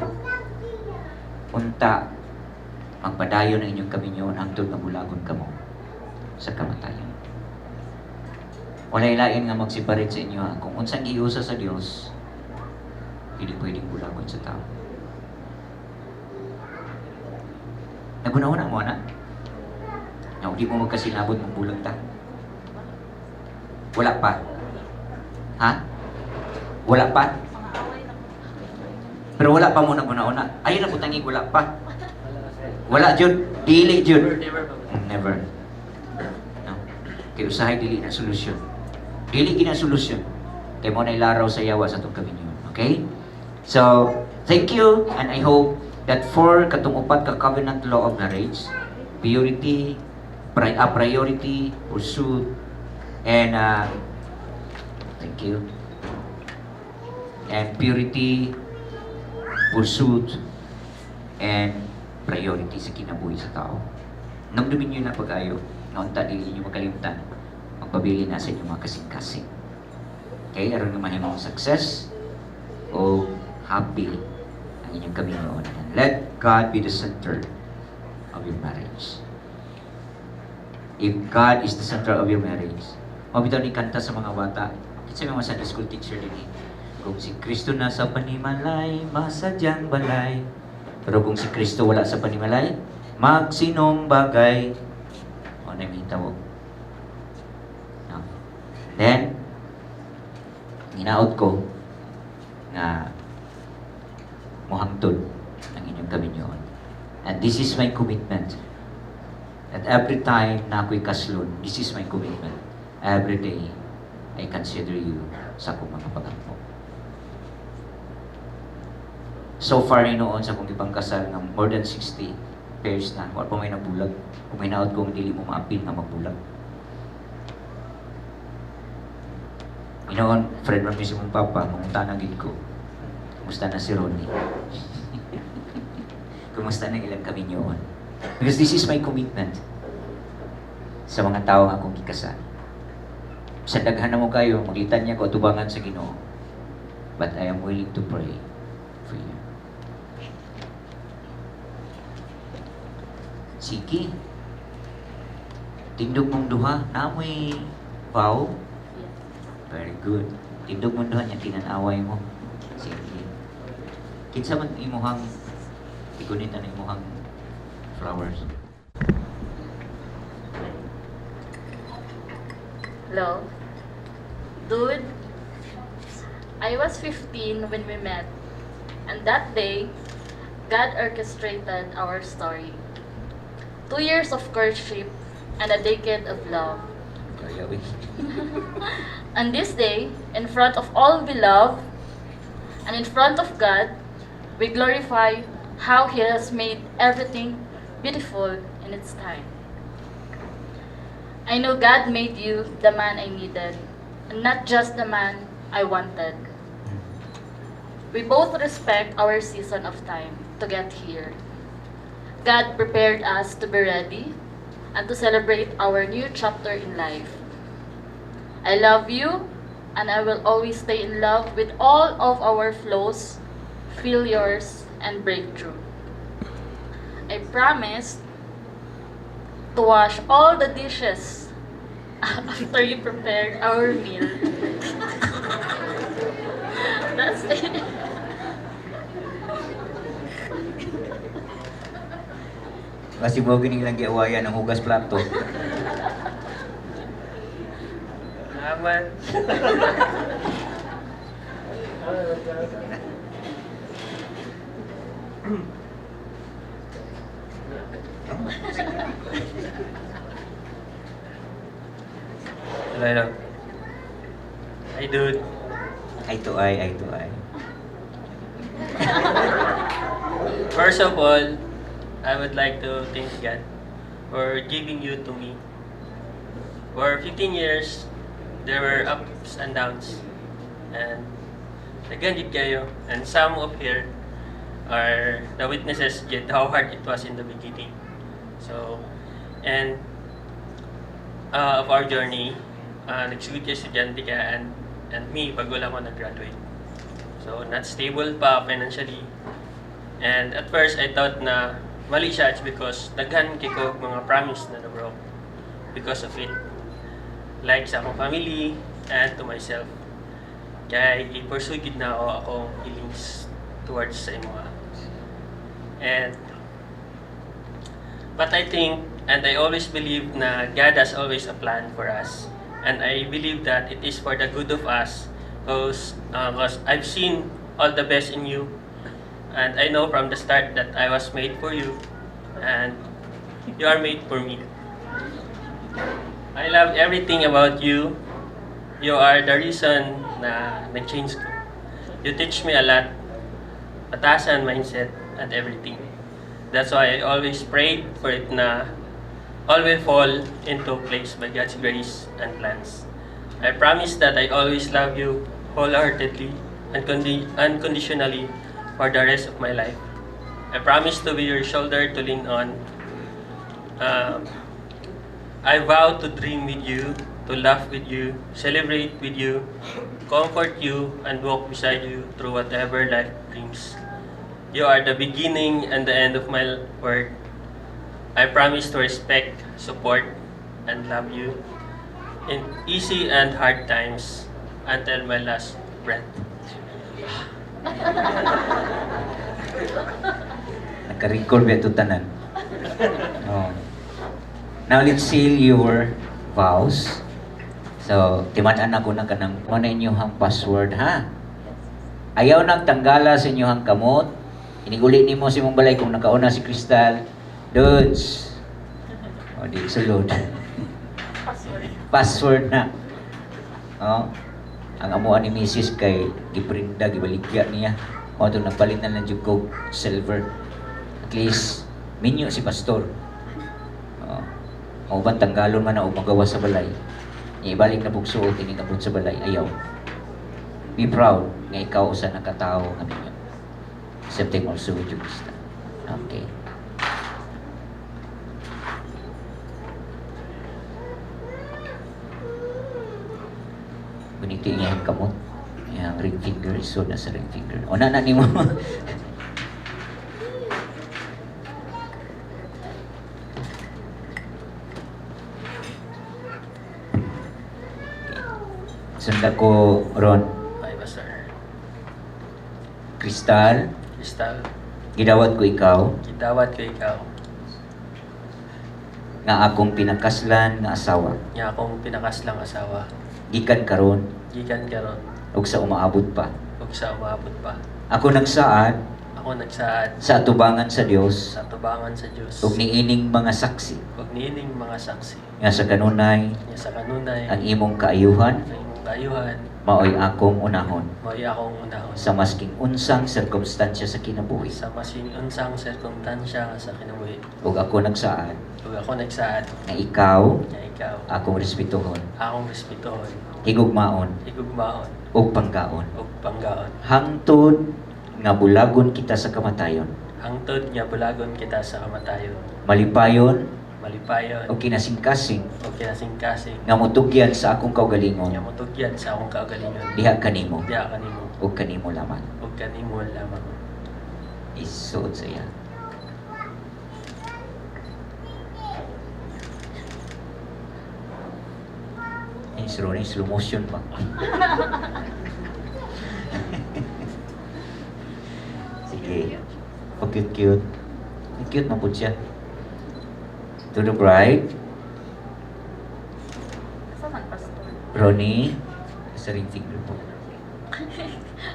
Unta, magpadayon ang inyong kaminyon hangtod nga bulagon kamo sa kamatayon. Walay lain nga magsiparit sa inyo ha. Kung unsang giusa sa Dios, hindi pwedeng bulagon sa tao. Nagunaw na mo na. Di mo magkasinabot mong bulag ta. Wala pa. Ha? Wala pa? Pero wala pa mo nagunaw na. Ayun na po tangi, wala pa. Wala jud, dili jud. Never. No. Kaya usahay dili na solusyon. Dili gina solusyon. Kaya mo na ilaraw sa yawa sa itong kaminyo. Okay? So, thank you and I hope that for katong upat ka covenant law of marriage, purity, priority, pursuit, and thank you. And purity, pursuit, and priority sa kinabuhi sa tao. Namdumin nyo na pag-ayo, naunta dili nyo makalimutan, magpabili na sa inyong mga kasing-kasing. Okay, aron naman yung success o happy ang inyong kaminyoon. And let God be the center of your marriage. If God is the center of your marriage, mabitaw ni kanta sa mga bata, kasi mga Sunday school teacher din eh. Kung si Kristo nasa panimalay, masadyang balay, Pero kung si Kristo wala sa panimalay, magsinong bagay, o na may tawag. No? Then, ginaot ko na muhangtod ang inyong kaminyoon. And this is my commitment. That every time na ako'y kaslon, this is my commitment. Every day, I consider you sa akong mga pag-ampo. So far, noon sa akong ipangkasal ng more than 60 pairs na, wala pa may nabulag. Kung may naod kong dili mo maapil na magbulag. Noon, friend mo mismo mong papa, mamunta na gid ko. Kumusta na si Ronnie? Kumusta na ilang kami niyon? Because this is my commitment sa mga tao nga akong gikasal. Sa daghan na mo kayo, maglitan niya ko tubangan sa Ginoo. But I am willing to pray for you. Sige. Tindog mong duha, namoy vow. Yes. Very good. Tindog mong duha niya, tinanaway mo. Sige. Kinsa man imuhang, ikunin na imuhang flowers. Hello? Dude, I was 15 when we met. And that day, God orchestrated our story. 2 years of courtship and a decade of love. Kaya, wait. On this day, in front of all we love, and in front of God, we glorify how He has made everything beautiful in its time. I know God made you the man I needed, and not just the man I wanted. We both respect our season of time to get here. God prepared us to be ready and to celebrate our new chapter in life. I love you, and I will always stay in love with all of our flaws, failures, and breakthrough. I promise to wash all the dishes after you prepared our meal. That's it. Kasi mo gining lang giawayan ng hugas plato. Naman. Hello. Hi, dude. Eye to eye, eye to eye. First of all, I would like to thank God for giving you to me. For 15 years, there were ups and downs. And nagandit kayo. And some of here are the witnesses yet how hard it was in the beginning. So, and of our journey, nagsigod kayo estudyante ka and me, bago lang ako nag-graduate. So, not stable pa financially. And at first, I thought na mali siya, it's because daghan kay ko mga promise na na-broke because of it. Like sa akong family and to myself. Kaya i-pursue gid na ako akong feelings towards sa imo. But I think, and I always believe na God has always a plan for us. And I believe that it is for the good of us because I've seen all the best in you. And I know from the start that I was made for you and you are made for me. I love everything about you. You are the reason na nag-change ko. You teach me a lot, patasan mindset and everything. That's why I always prayed for it na all will fall into place by God's grace and plans. I promise that I always love you wholeheartedly and unconditionally for the rest of my life. I promise to be your shoulder to lean on. I vow to dream with you, to laugh with you, celebrate with you, comfort you, and walk beside you through whatever life brings. You are the beginning and the end of my work. I promise to respect, support, and love you in easy and hard times until my last breath. Naka-record ba ito tanan? Oh. Now, let's seal your vows. So, timan-an ako na kanang ano na inyong password, ha? Ayaw nang tanggala sa inyong kamot. Iniguli ni mo si mong balay kung nakauna si Crystal. Dudes. O, di sulod. Password na. Oh. Ang amuan ni Mrs. kay giprinda, gibaligya niya. O, ito nagpalit na lang ko silver. At least, minyo si pastor. O ba tanggalon man na o magawa sa balay. Ibalik na pugsuot, ini na sa balay. Ayaw. Be proud nga ikaw sa nakatao nga ninyo. Accepting also with you, Krista. Okay. Ganito yung kamot. Yung ring finger. So, nasa ring finger. O na ni mo. Sunda ko, Ron. Okay, Pastor. Crystal, Crystal, gidawat ko ikaw gidawat ko ikaw nga akong pinakaslan nga asawa. nga akong pinakaslang asawa. Gikan karon Gikan karon ug sa umaabot pa. ug sa umabot pa. Ako nagsaad Ako nagsaad sa atubangan sa Dios sa tubangan sa Dios ug niining mga saksi ug niining mga saksi nga sa kanunay nga sa kanunay ang imong kaayuhan sa imong kayuhan maoy akong unahon mo'y akong unahon sa masking unsang sirkumstansya sa kinabuhi. sa masin unsang sirkumstansya nga sa kinabuhi. Ug ako nagsaad Ug ako nagsaad nga ikaw nga ikaw akong respetuhon, akong respetuhon, higugmaon higugmaon ug panggaon ug panggaon hangtod nga bulagon kita sa kamatayon, hangtod nga bulagon kita sa kamatayon, malipayon malipayon o kinasingkasing o kinasingkasing nga mutugyan sa akong kaugalingon nga motugyan sa akong kaugalingon diha kanimo diha kanimo o kanimo lamang. ug kanimo lamang. Isuot sa iya. Slow motion pa. Sige. O cute. Cute man po siya. To the bride, Asa man, Pastor? Ronnie, sa ring finger po.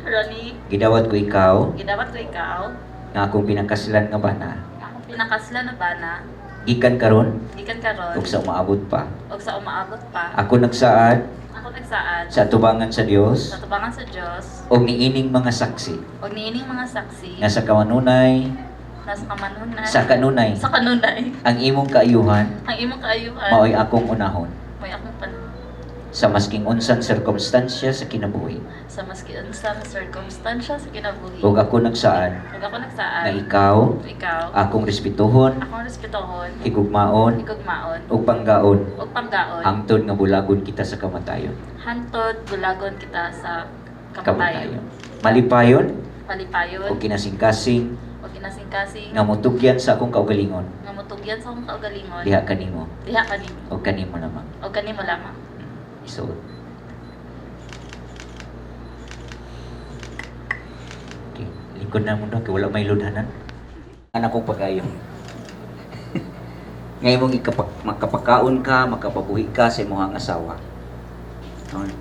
Ronnie, Gidawat ko ikaw gidawat ko ikaw. nga akong pinakaslan nga bana. Akong pinakasla na bana. Gikan karon Gikan karon. ug sa umaabot pa. Og sa umaabot pa. Ako nagsaad Ako nagsaad sa atubangan sa Dios sa tubangan sa Dios og niining mga saksi og niining mga saksi nga sa kamanunay nasa kamanunan sa kanunay sa kanunay ang imong kaayuhan ang imong kaayuhan maoy akong unahon may akong panahon sa masking unsang sirkumstansya sa kinabuhi. sa maski unsang sirkumstansya sa kinabuhi. Ug ako nagsaad Ug ako nga nagsaad ikaw ikaw akong respetuhon, akong respetuhon higugmaon higugmaon ug panggaon ug panggaon hangtod nga bulagon kita sa kamatayon. hantod bulagon kita sa kamatayon Malipayon palipayon ug kinasingkasing ug kinasingkasing nga mutugyan sa akong kaugalingon nga motugyan sa akong kaugalingon diha kanimo diha kanimo o kanimo lamang. ug kanimo lamang. Isuot. Okay. Likod na mo na, kaya wala may ludanan. Anak kong pag-ayo. Ngayon mong makapakaon ka, makapabuhi ka sa imong asawa.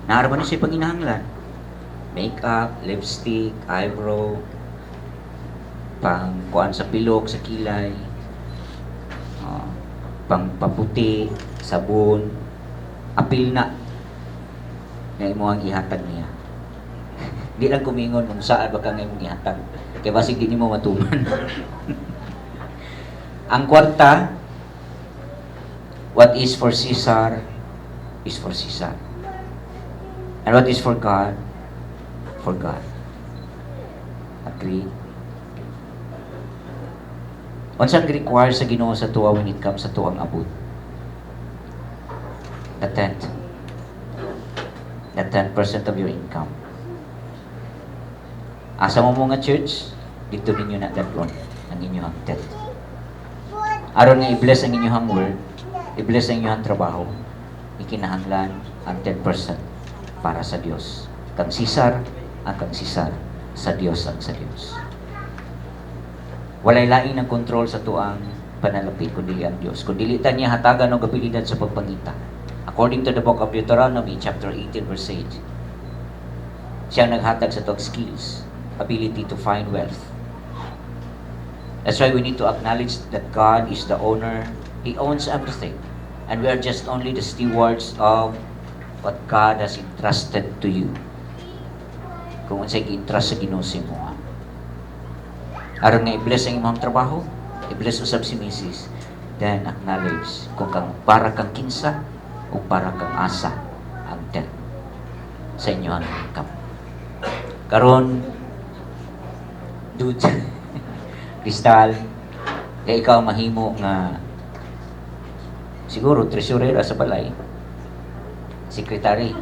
Naharapan na siya panginahanglan. Makeup, lipstick, eyebrow, pang kuan sa pilok, sa kilay, pang paputi, sabon, apil na nga imo ang ihatag niya. Di lang kumingon kung saan ba ka nga imong ihatag. Kaya basig di nimo matuman. Ang kwarta, what is for Caesar is for Caesar. And what is for God, for God. Agree? Unsang require sa Ginoo sa tuwa when it comes sa tuwang abot? The 10% of your income. Asa mo mga church, dito ninyo na daplon ang inyong tenth. Aron nga i-bless ang inyong work, i-bless ang inyong trabaho, ikinahanglan ang 10% para sa Dios. Kang Caesar, ang kang Caesar, sa Dios ang sa Dios. Walay lain ang kontrol sa tuang panalapit kundi ang Dios. Kung dili ta niya hatagan og abilidad sa pagpangita. According to the book of Deuteronomy chapter 18 verse 8. Siya naghatag sa tuang skills, ability to find wealth. That's why we need to acknowledge that God is the owner. He owns everything. And we are just only the stewards of what God has entrusted to you. Kung unsay gi-entrust sa Ginoo sa imo. Aron nga i-bless ang imong trabaho, i-bless usab si Mrs. Then acknowledge kung kang para kang kinsa o para kang asa ang death sa inyong income. Karon, dude, Kristal, kaya ikaw mahimo nga siguro tresurera sa balay, secretary,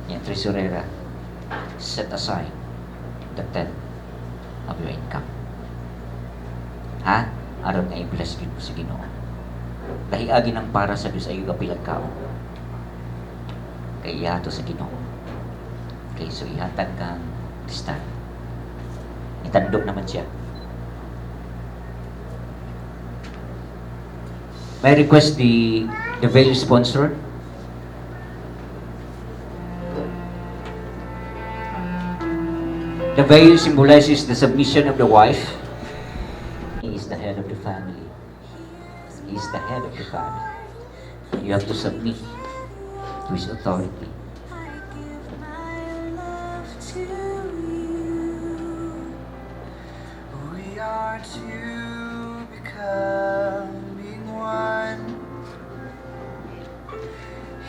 yan tresurera, set aside the 10 of your income. Ha? Aron nga i-bless yun sa Ginoo. Lahiagi ng para sa Diyos ay kapilang kao. Kaya iyato sa Ginoo. Okay, so ihatag kang Kristal. Itandog naman siya. May I request the veil sponsor? The veil symbolizes the submission of the wife. He is the head of the family. He is the head of the family. You have to submit to his authority. We are two becoming one.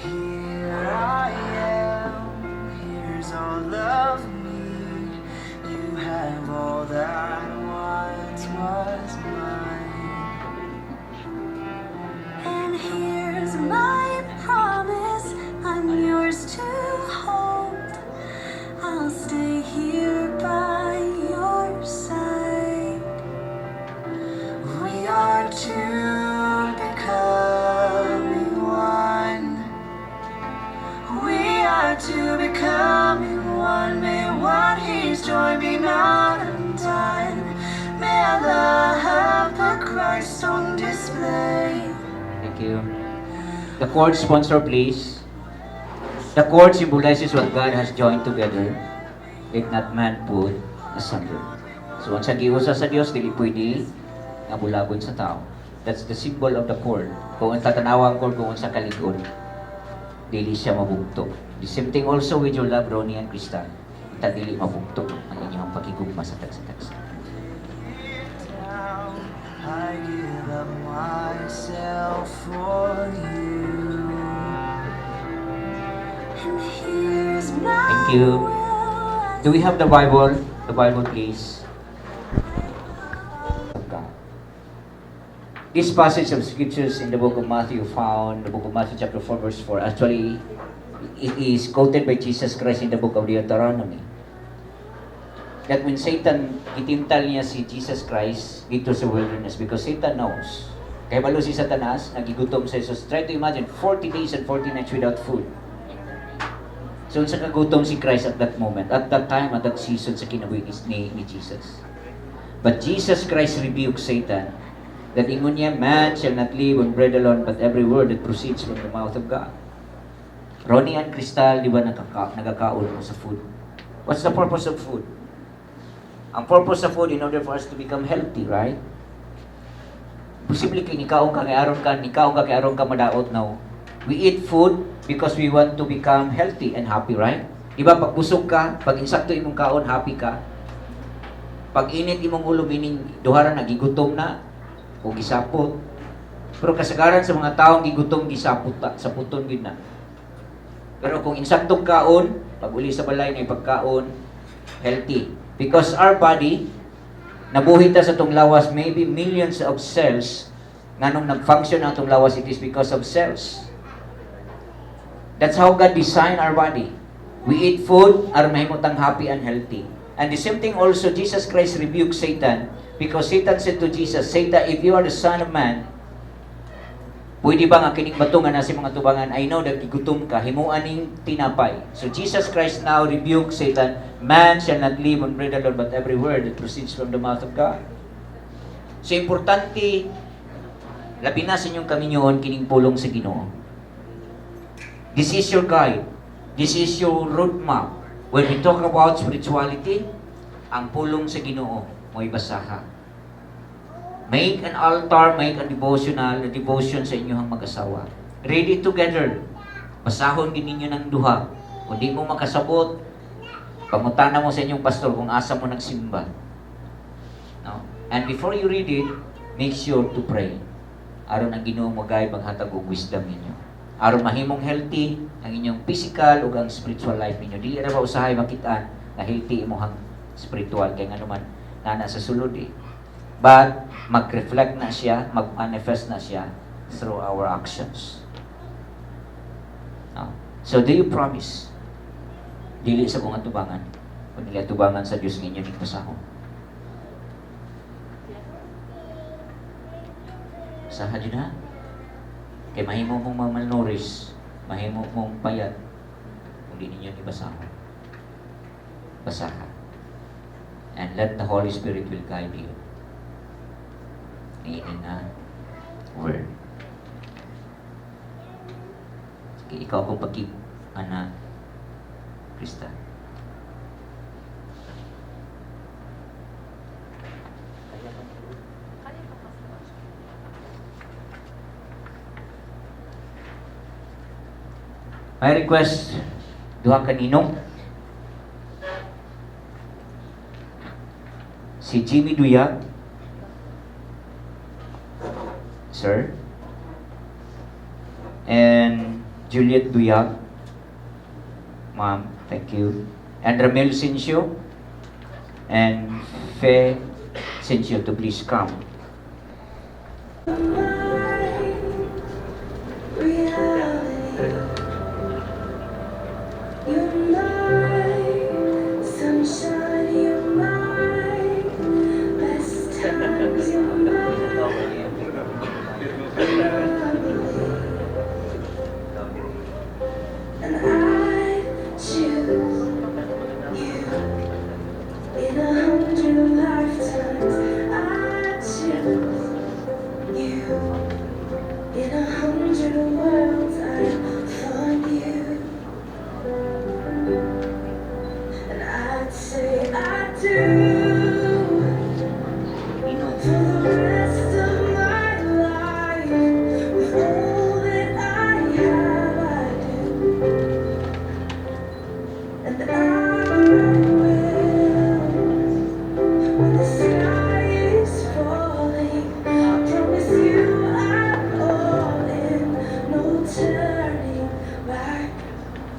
Here I am, here's all of me. You have all that once was mine. And here's my promise, I'm yours to hold. I'll stay here by your side. We are two becoming one. We are two becoming one. May what he's joined be not undone. May our love put Christ on display. Thank you. The cord sponsor, please. The cord symbolizes what God has joined together. Let not man put asunder. So, ang giusa sa Dios, dili pwede nga bulabon sa tao. That's the symbol of the cord. Kung ang tatanawang cord, kung sa kalikod, dili siya mabugto. The same thing also with your love, Ronnie and Crystal. Ita dili mabugto ang inyong pakigugma sa tagsa-tagsa. Down, I give up myself for you. And here's my Thank you. Do we have the Bible? The Bible, please. This passage of scriptures in the book of Matthew found, the book of Matthew chapter 4 verse 4, actually, it is quoted by Jesus Christ in the book of Deuteronomy. That when Satan, itintal niya si Jesus Christ dito sa wilderness because Satan knows. Kaya balo si Satanas, nagigutom sa Jesus. Try to imagine, 40 days and 40 nights without food. So, sa kagutom si Christ at that moment, at that time, at that season sa kinabuhi ni Jesus. But Jesus Christ rebuked Satan that ingon niya, man shall not live on bread alone, but every word that proceeds from the mouth of God. Ronnie and Crystal, di ba nagkakaon mo sa food? What's the purpose of food? Ang purpose of food in order for us to become healthy, right? Posible kay nikaon ka kay aron ka madaot now. We eat food because we want to become healthy and happy, right? Di ba pag busog ka, pag insakto imong kaon, happy ka. Pag init imong ulo, meaning duhara nagigutom na o gisapot. Pero kasagaran sa mga taong gigutom gisapot ta, saputon gid na. Pero kung insaktong kaon, pag uli sa balay na pagkaon, healthy. Because our body, nabuhi ta sa itong lawas, maybe millions of cells, nga nung nag-function ang itong lawas, it is because of cells. That's how God designed our body. We eat food, aron mahimutang happy and healthy. And the same thing also, Jesus Christ rebuked Satan, because Satan said to Jesus, Satan, if you are the Son of Man, pwede ba nga kining batungan na si mga tubangan, I know that gigutom ka, himuan ning tinapay. So Jesus Christ now rebuked Satan, man shall not live on bread alone, but every word that proceeds from the mouth of God. So importante labi na sa inyong kaminyoon kining pulong sa Ginoo. This is your guide. This is your roadmap. When we talk about spirituality, ang pulong sa Ginoo mo'y basaha. Make an altar, make a devotion sa inyong mag-asawa. Read it together. Basahon din ninyo ng duha. Kung di mo makasabot, pangutana mo sa inyong pastor kung asa mo nagsimba. No? And before you read it, make sure to pray. Aron ang Ginoo magay maghatag og wisdom ninyo. Aron mahimong healthy ang inyong physical ug ang spiritual life ninyo. Dili ra ba usahay makitaan na healthy imong spiritual kay nganuman nana sa sulod eh. But mag-reflect na siya, mag-manifest na siya through our actions. No? So do you promise? Dili sa kong atubangan. Kung dili atubangan sa Diyos ninyo ning pasahon. Saha din ha? Kay mahimo mong malnourished, mahimo mong payat, kung di ninyo ibasahon. Basaha. And let the Holy Spirit will guide you. Ini na word. Sige, ikaw akong ana Krista. May request duha kaninong si Jimmy Duyag, sir, and Juliet Duyag, ma'am, thank you, and Ramel Sincio and Fe Sincio to please come. And I choose you in 100 lifetimes. I choose you in 100 worlds. I'll find you, and I'd say I do. For the rest of my life, with all that I have, I do. And I will, when the sky is falling, promise you I'm all in, no turning back.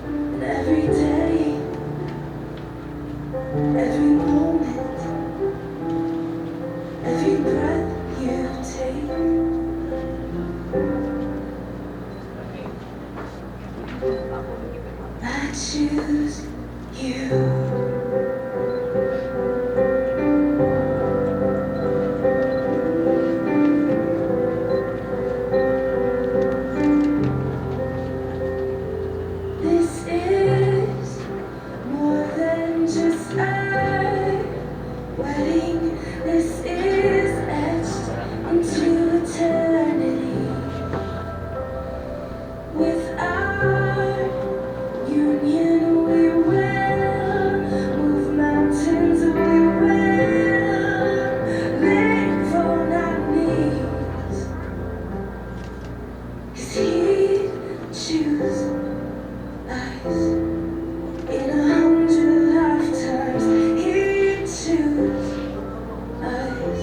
And every day, every moment, every breath you take, I choose you. This is more than just a wedding. This is etched into eternity. With our union, we will move mountains. We will live on our knees. 'Cause He choose us in 100 lifetimes. He choose us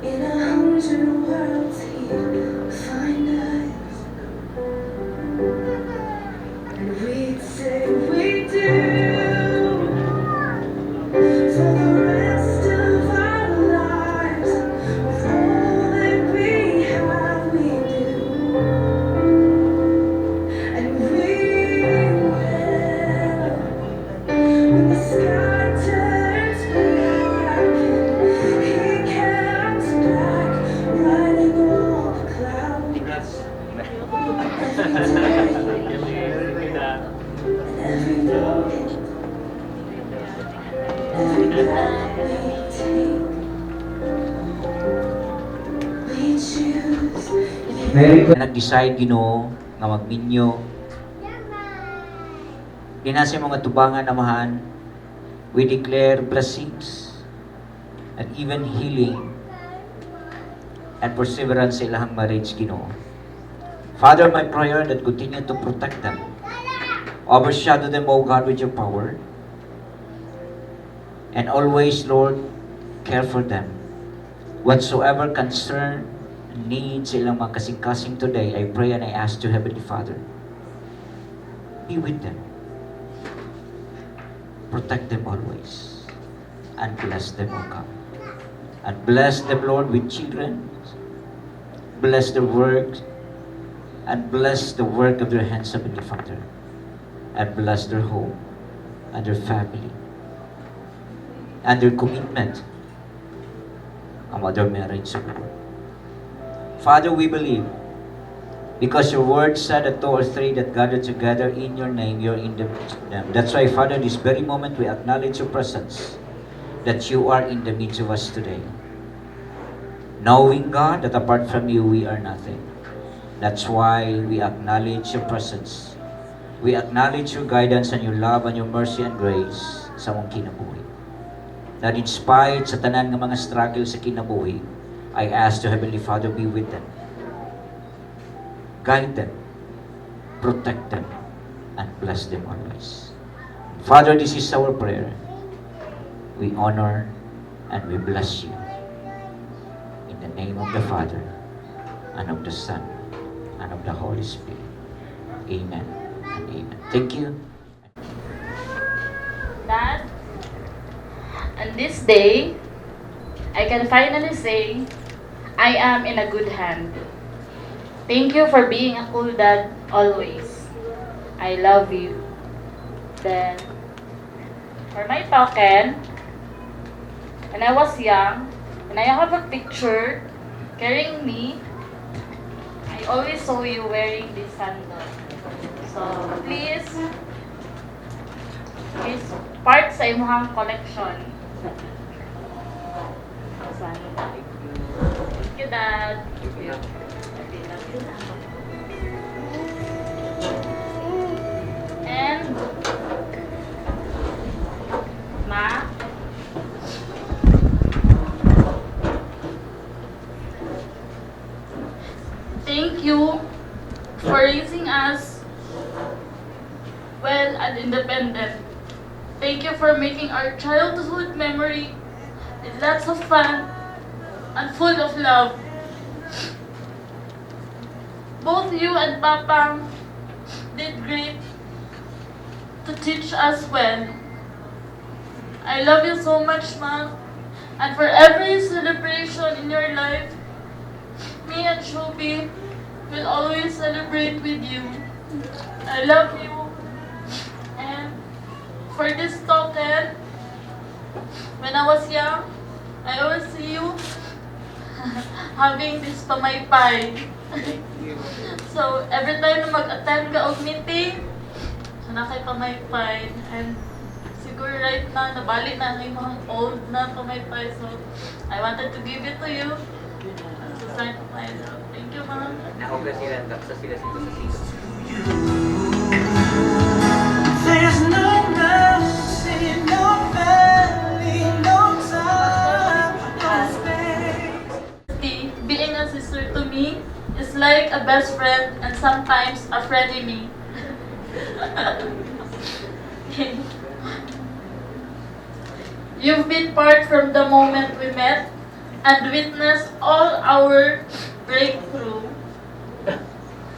in 100 worlds. He'd find us, and we'd say we do. For the rest of our lives, with all that we have, we do. And we will, when the sky turns black and He comes back, riding on a cloud. Every moment, every breath we take, Nag-decide Ginoo nga magminyo dinasi mga tubangan amahan, we declare blessings and even healing and perseverance sa ilang marriage, Ginoo. Father, my prayer that continue to protect them, overshadow them, O God, with your power, and always, Lord, care for them. Whatsoever concern, needs silang mga kasing-kasing today, I pray and I ask to Heavenly Father, be with them. Protect them always. And bless them, O God. And bless them, Lord, with children. Bless their work. And bless the work of their hands, Heavenly Father. And bless their home and their family. And their commitment about their marriage, Lord. Father, we believe, because your word said that 2 or 3 that gather together in your name, you're in the midst of them. That's why, Father, this very moment we acknowledge your presence, that you are in the midst of us today. Knowing, God, that apart from you, we are nothing. That's why we acknowledge your presence. We acknowledge your guidance and your love and your mercy and grace sa mong kinabuhi. That in spite sa tanan ng mga struggle sa kinabuhi, I ask to Heavenly Father, be with them. Guide them, protect them, and bless them always. Father, this is our prayer. We honor and we bless you. In the name of the Father, and of the Son, and of the Holy Spirit. Amen and amen. Thank you. Dad, on this day, I can finally say, I am in a good hand. Thank you for being a cool dad always. I love you. Then, for my token, when I was young, when I have a picture carrying me, I always saw you wearing this sandal. So, please part sa imong collection. Thank you, Dad. And Ma, thank you for raising us well and independent. Thank you for making our childhood memory with lots of fun and full of love. Both you and Papa did great to teach us well. I love you so much, Mom. And for every celebration in your life, me and Shubi will always celebrate with you. I love you. And for this token, when I was young, I always see you having this pamaypay. So, every time na mag-attend ka og meeting, na kay pamaypay. And siguro right now, nabalik na ang mga old na pamaypay. So, I wanted to give it to you as a sign of my love. Thank you, Mom. There's no mountain, no valley, no time, no space. Being a sister to me is like a best friend and sometimes a frenemy. You've been part from the moment we met and witnessed all our breakthrough.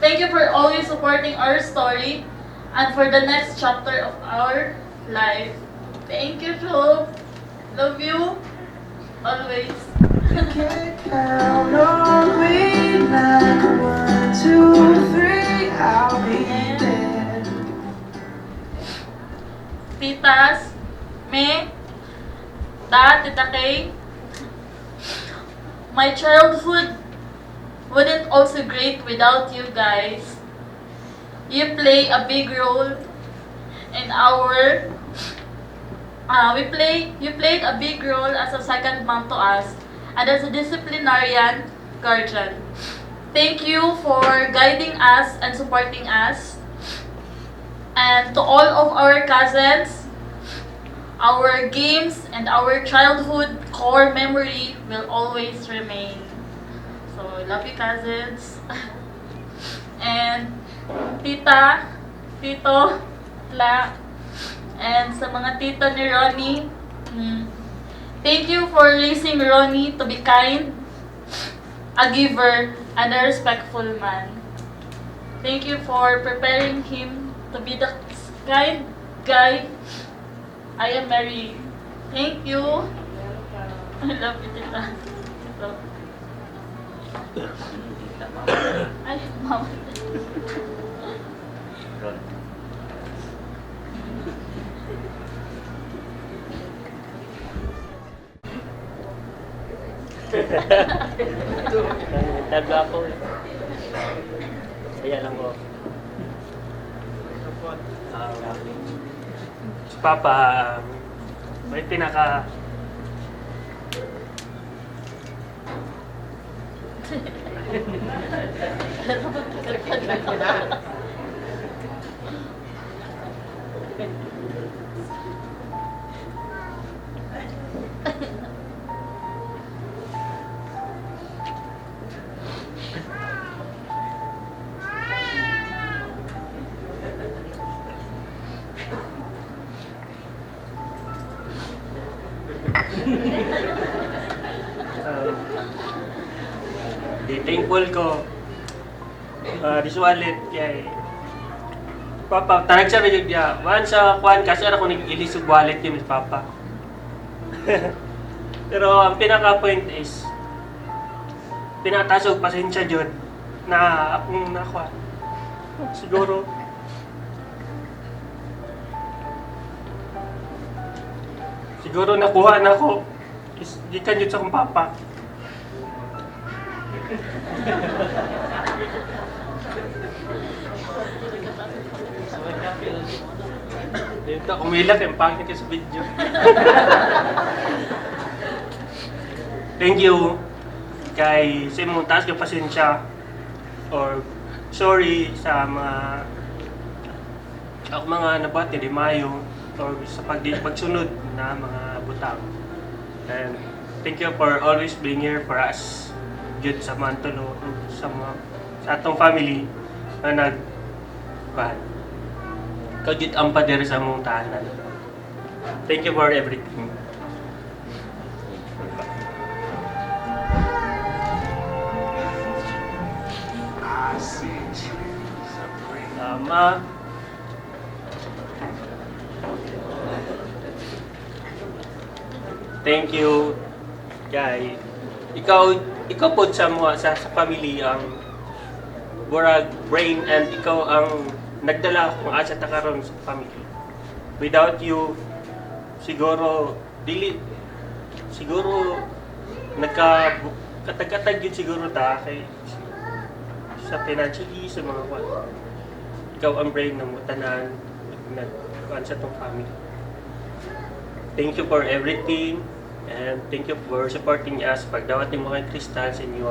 Thank you for always supporting our story and for the next chapter of our life. Thank you, Job. Love you always. Can't count on me like 1, 2, 3, I'll be there. Titas, me, Dad, Tita Kay, my childhood wouldn't also great without you guys. You play a big role in our you played a big role as a second mom to us and as a disciplinarian guardian. thank you for guiding us and supporting us. And to all of our cousins, our games and our childhood core memory will always remain. So, love you, cousins. And tita, tito, la, and sa mga tito ni Ronnie, thank you for raising Ronnie to be kind, a giver, and a respectful man. Thank you for preparing him to be the kind guy I am marrying. Thank you. I love you, tita. Love. Ay, mama. Tagla ako. Kaya lang ko. Si Papa, may pinaka... Di thankful ko this wallet kay Papa tanag sa rin niya once sa kuan kasi ako nag-ilis yung wallet yun ni Papa. Pero ang pinaka point is pinatasog pasensya jud na akong nakuha siguro nakuha na ko is gikan jud sa akong Papa. Dito, umilag yung pangit sa video. Thank you kay sa imong taas ng pasensya or sorry sa mga nabati di mayo or sa pagsunod na mga butang. And thank you for always being here for us. Good sa Mantolo, sa atong family na kagit ang pader sa mong tahanan. Thank you for everything. Ma, thank you kay ikaw po sa family ang burag brain and ikaw ang nagdala kung asa ta karon sa family. Without you siguro katag-katag yun siguro ta kay sa financially sa mga kwan. Ikaw ang brain ng tanan nagkuan sa tong family. Thank you for everything. And thank you for supporting us. Pagdawat mo kay Crystal sa inyo,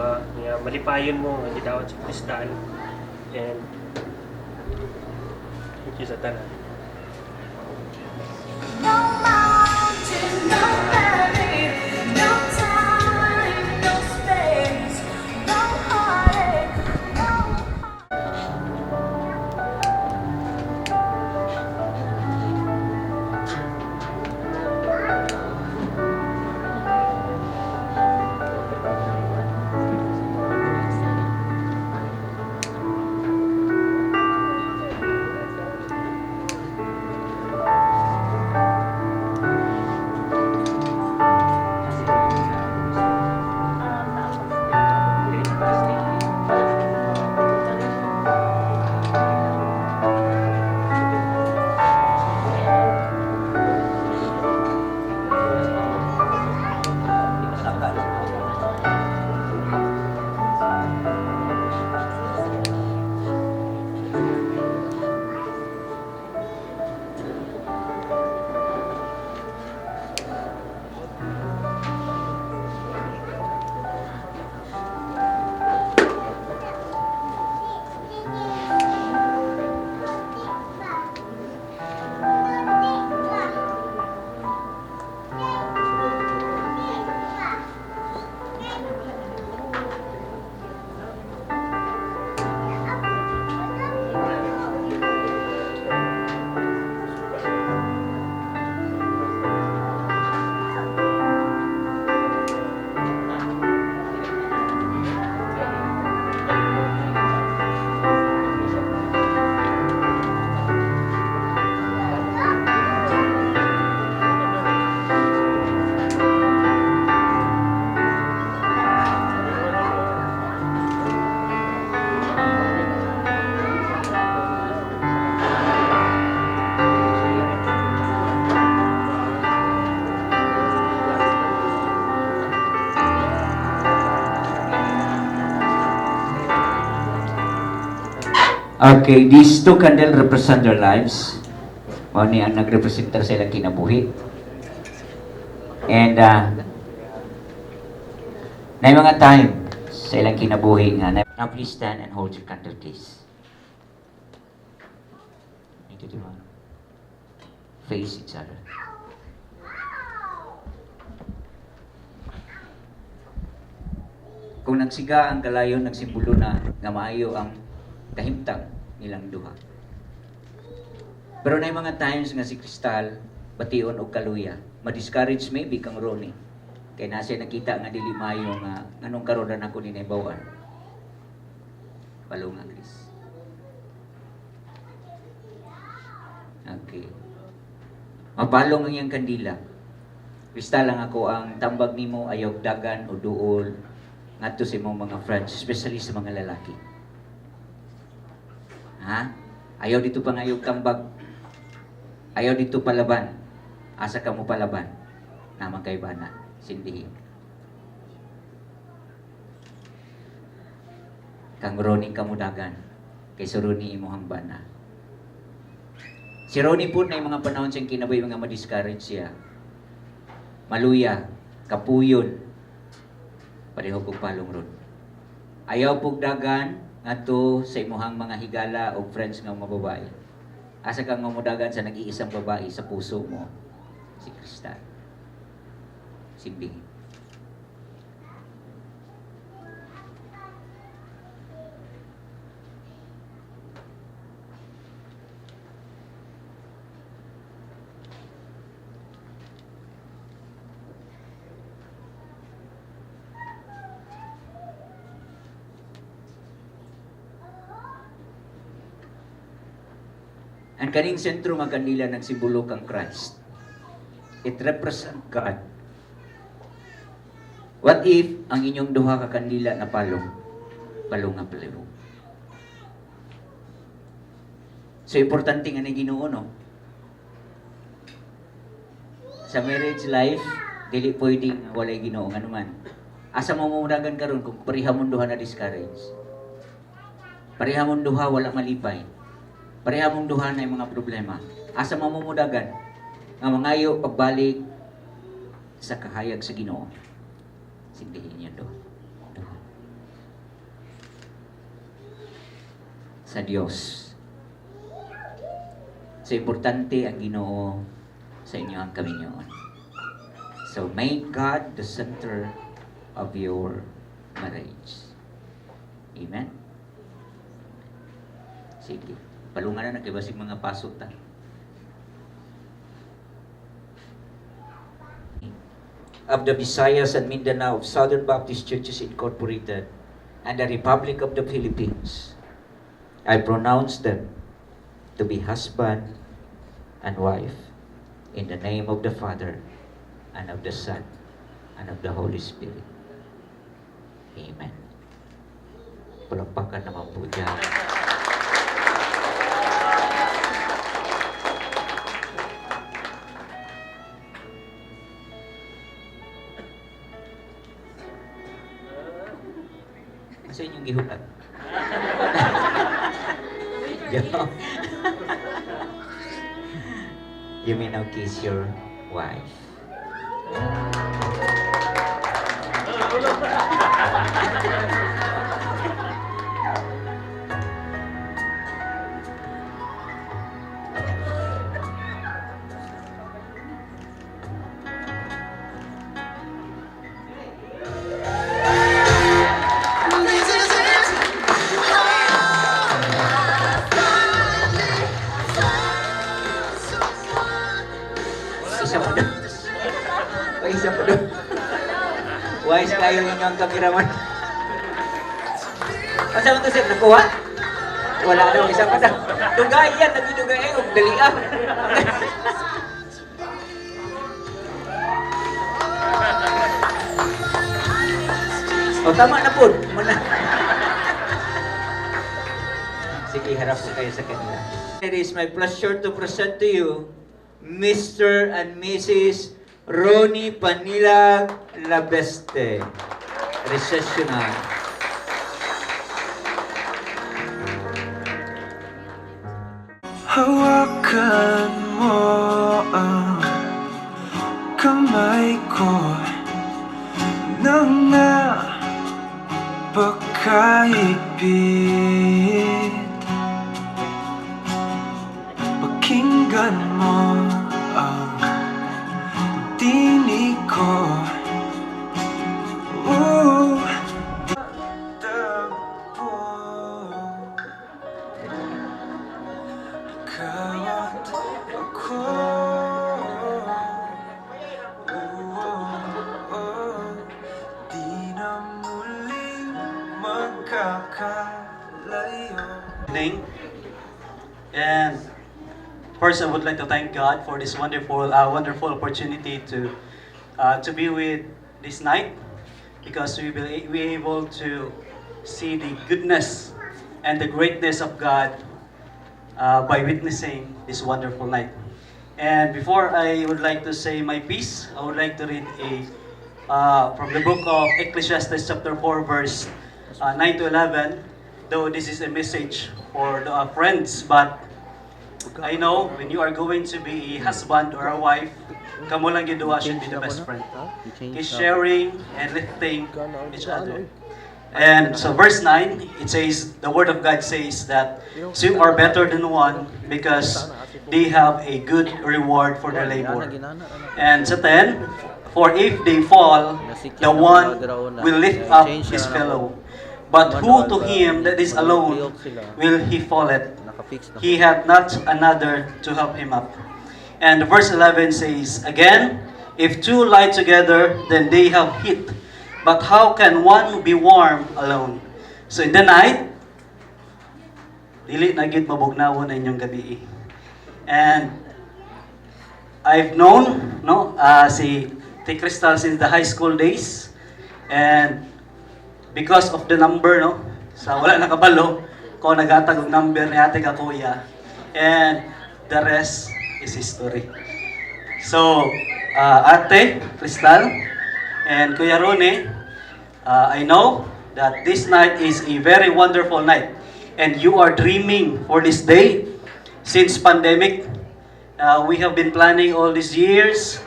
malipayon mo ang gidawat sa Crystal. And thank you sa tanan. No mountain, no valley, no time, no space, no heartache, no Okay, these two candles represent their lives. Mao ni ang nagrepresentar sa ilang kinabuhi. And na mga time sa ilang kinabuhi nga. Now please stand and hold your candle, please. Ito di ba? Face each other. Kung nagsiga ang kalayon, nagsimbolo na nga maayo ang kahimtang nilang duha. Pero na mga times nga si Crystal, bation o kaluya, ma-discourage maybe kang Ronnie. Kaya nasa nakita nga dili maayo nga anong karoon ako ni Nebawan. Palo nga, Chris. Okay. Mapalong ang iyang kandila. Crystal lang ako ang tambag nimo ayaw dagan o duol ngadto sa imong mga friends, especially sa mga lalaki. Ha? Ayaw dito pangayog tambag. Ayaw dito palaban. Asa ka mo palaban? Naman kay bana. Sindihin. Kang Ronnie kamudagan. Kay sa Ronnie imuhang bana. Si Ronnie po na yung mga panahon siyang kinabuhi mga ma-discourage siya. Maluya, kapuyon, pareho kong palong ron. Ayaw pong dagan ngadto sa imuhang mga higala o friends nga mga babae. Asa kang mamudagan sa nag-iisang babae sa puso mo, si Crystal. Sindihin. Ang kaning sentro nga kanila nagsimbolo kang Christ. It represent God. What if ang inyong duha ka kandila na palong nga palibog? So importante nga ni Ginoo no. Sa marriage life, dili pwedeng walay Ginoo nga naman. Asa mo mumudagan karon kung pareha mong duha na discourage? Pareha mong duha wala malipay. Pareha mong duha na yung mga problema. Asa mamumudagan nga mangayo pagbalik sa kahayag sa Ginoo. Sindihin niyo do. Sa Dios. So importante ang Ginoo sa inyo ang kaminyoon. So make God the center of your marriage. Amen? Sige. Palungan na nakibasig mga pasok ta. Of the Visayas and Mindanao of Southern Baptist Churches Incorporated and the Republic of the Philippines, I pronounce them to be husband and wife in the name of the Father and of the Son and of the Holy Spirit. Amen. Palakpakan naman po dyan. Sa inyong gihulat. You may now kiss your wife. Isa pa doon. O isa pa doon. Wise kayo ninyo ang kameraman. Masa mo ito sir, nakuha? Wala daw, isa pa daw. Dugay yan, nagidugay ay, dali ah. O tama na po. Muna. Sige, harap po kayo sa kanila. It is my pleasure to present to you Mr. and Mrs. Ronnie Panilag Labeste. Recessional. Hawakan mo ang kamay ko nang napakahigpit. Pakinggan mo ang tinig ko. Tagpo ikaw at ako. Di na muling magkakalayo. Evening. And first, I would like to thank God for this wonderful opportunity to be with this night, because we will be able to see the goodness and the greatness of God by witnessing this wonderful night. And before I would like to say my piece, I would like to read from the book of Ecclesiastes chapter 4 verse 9 to 11. Though this is a message for the friends, but I know when you are going to be a husband or a wife, kamo lang yung duwa should be the best friend. Is sharing and lifting each other. And so verse 9, it says, the word of God says that two are better than one because they have a good reward for their labor. And sa 10, for if they fall, the one will lift up his fellow. But who to him that is alone will he falleth? He hath not another to help him up. And verse 11 says, again, if two lie together, then they have heat. But how can one be warm alone? So in the night, dili na gid mabugnawon na inyong gabi. And I've known si T. Crystal since the high school days. And because of the number, sa wala nakabalo, ko nagatag og number ni ate ka kuya. And the rest is history. So, ate, Crystal, and Kuya Rone, I know that this night is a very wonderful night. And you are dreaming for this day. Since pandemic, we have been planning all these years.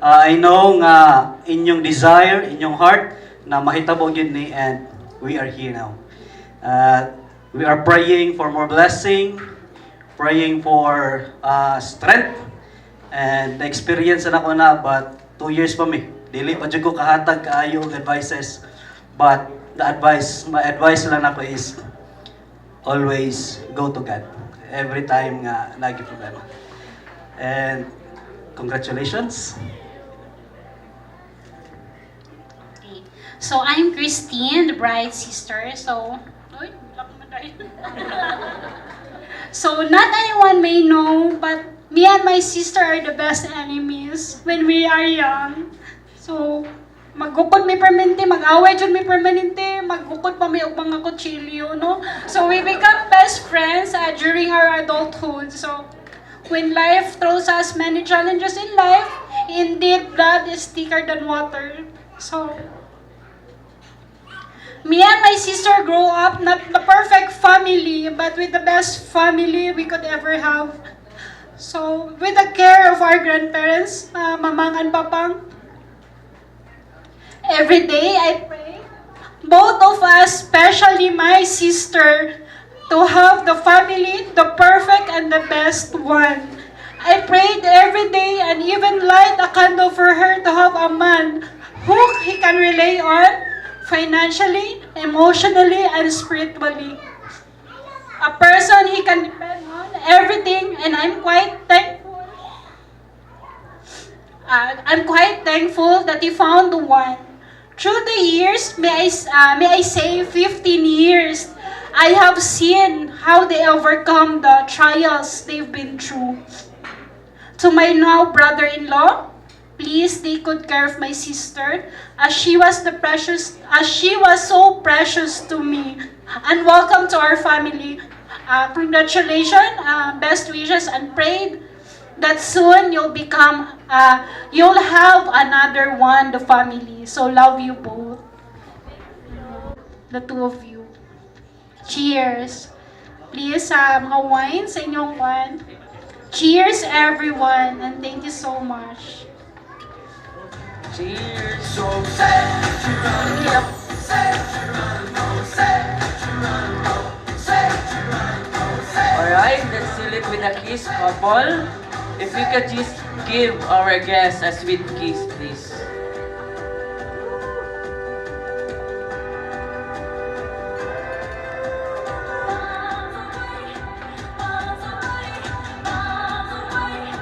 I know nga inyong desire, inyong heart, na mahitabo yun ni, and we are here now. We are praying for more blessing, praying for strength, and experience na ko na, but 2 years pa mi. Dili pa dyan ko kahatag kaayo advices, but my advice lang ako is always go to God every time nga nagi problema. And congratulations. So I'm Christine, the bride's sister. So, so not anyone may know, but me and my sister are the best enemies when we are young. So, magukod may permanente, mag-away dyan may permanente, magukod pa may mga kutsilyo, no? So we become best friends during our adulthood. So, when life throws us many challenges in life, indeed blood is thicker than water. So, me and my sister grow up not the perfect family, but with the best family we could ever have. So, with the care of our grandparents, mamang and papang, every day I pray, both of us, especially my sister, to have the family, the perfect and the best one. I prayed every day and even light a candle for her to have a man who he can rely on, financially, emotionally, and spiritually. A person he can depend on everything, and I'm quite thankful. That he found the one. Through the years, may I say 15 years, I have seen how they overcome the trials they've been through. To my now brother-in-law, please take good care of my sister, as she was so precious to me. And welcome to our family. Congratulations, best wishes, and pray that soon you'll have another one, the family. So love you both, the two of you. Cheers. Please. sa mga wine sa inyong kwan. Cheers everyone and thank you so much. Cheers! Alright, let's seal it with a kiss, couple. If you could just give our guests a sweet kiss, please.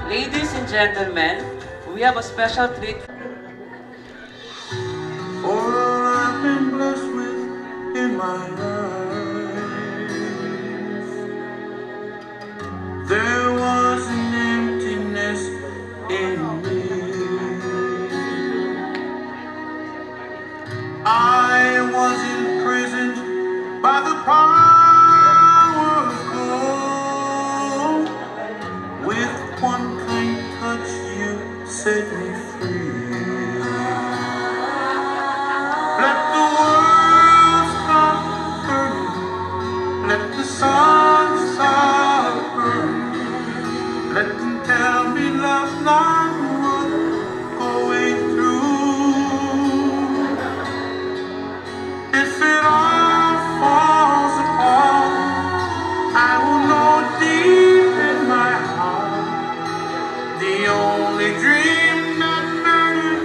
Ladies and gentlemen, we have a special treat. For all I've been blessed with in my life, there was an emptiness in me. I was imprisoned by the power of gold. With one kind touch, you set me free. Let the world stop burning. Let the sun stop burning. Let them tell me love's not worth going through. If it all falls apart, I will know deep in my heart the only dream that mattered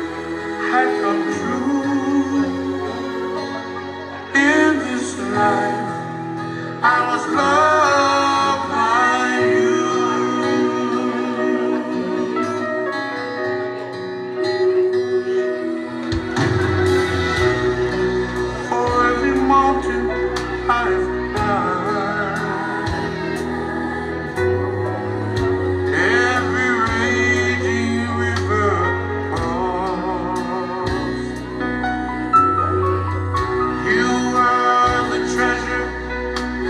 had come true. In this life, I was loved by you. For every mountain I've climbed, every raging river crossed, you are the treasure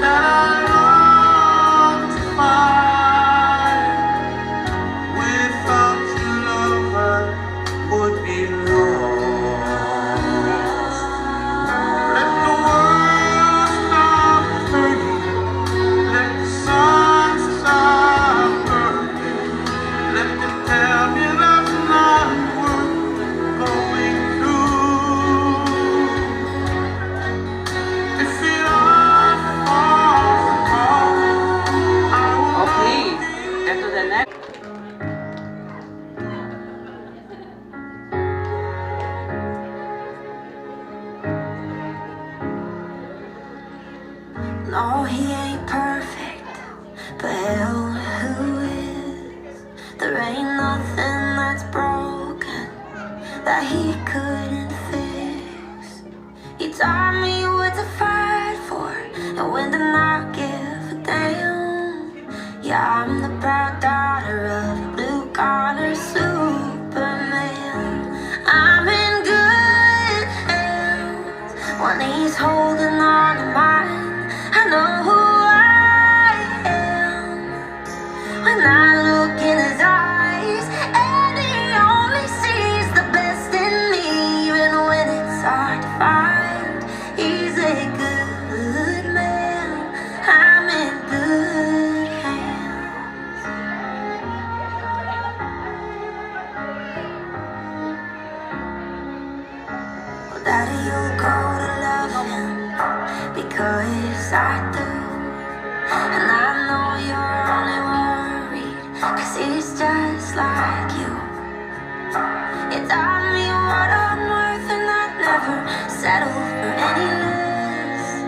that I long to find. Without your love, I would be lost. Let the world stop turning. Let the sun stop burning. Let them tell me love's not worth going through. If it all falls apart, I will Okay, and to the next. No, he ain't perfect, but hell, who is? There ain't nothing that's broken that he couldn't fix. He taught me what to fight for and when to not give a damn. Yeah, I'm the proud daughter of a blue-collar Superman. I'm in good hands when he's holding on to mine. I know who I am when I look in his eyes, and he only sees the best in me, even when it's hard to find. He's a good man. I'm in good hands. Well, Daddy, you'll grow to love him because I do. And I know you're only worried 'cause he's just like you. You taught me what I'm worth and I'd never settle for any less.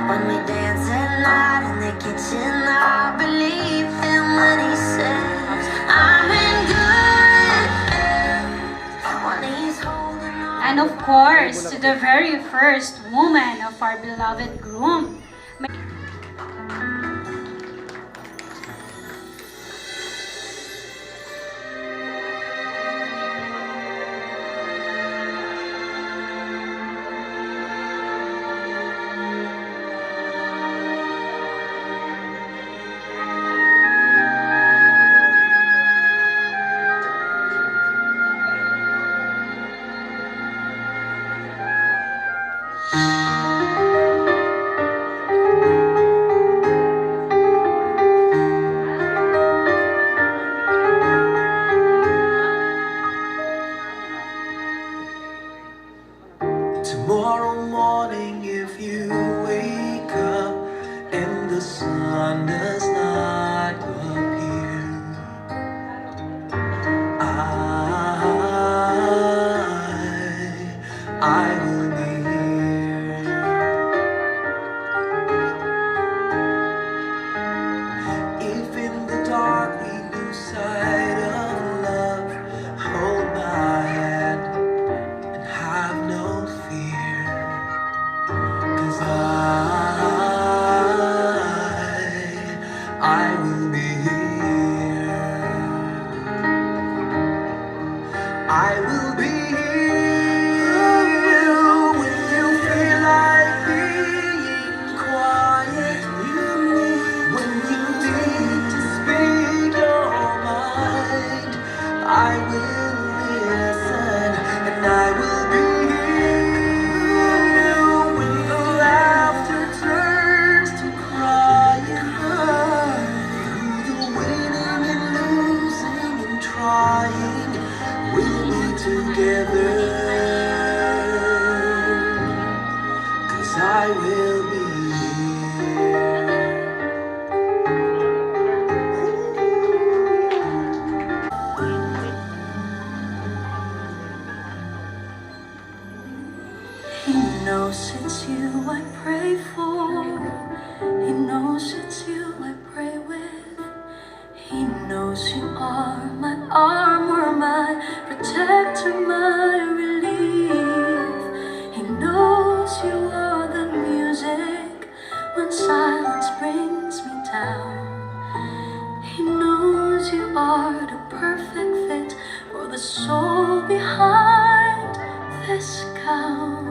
When we dance at night in the kitchen, I believe him when he says I'm in good hands when he's holding on. And of course, to the very first woman of our beloved groom. town. He knows you are the perfect fit for the soul behind this gown.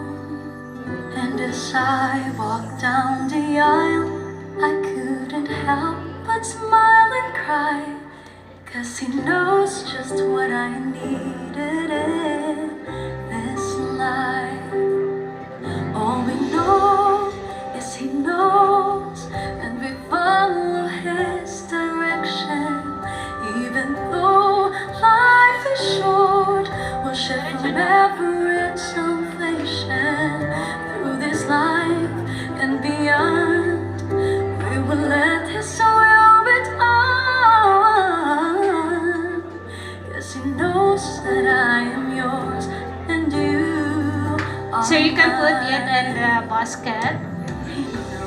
And as I walked down the aisle, I couldn't help but smile and cry, 'cause he knows just what I needed in this life. All we know is he knows, and we follow his direction. Even though life is short, we'll share forever in salvation. Through this life and beyond, we will let his will be done. 'Cause he knows that I am yours and you are So you can put it mine. in the basket,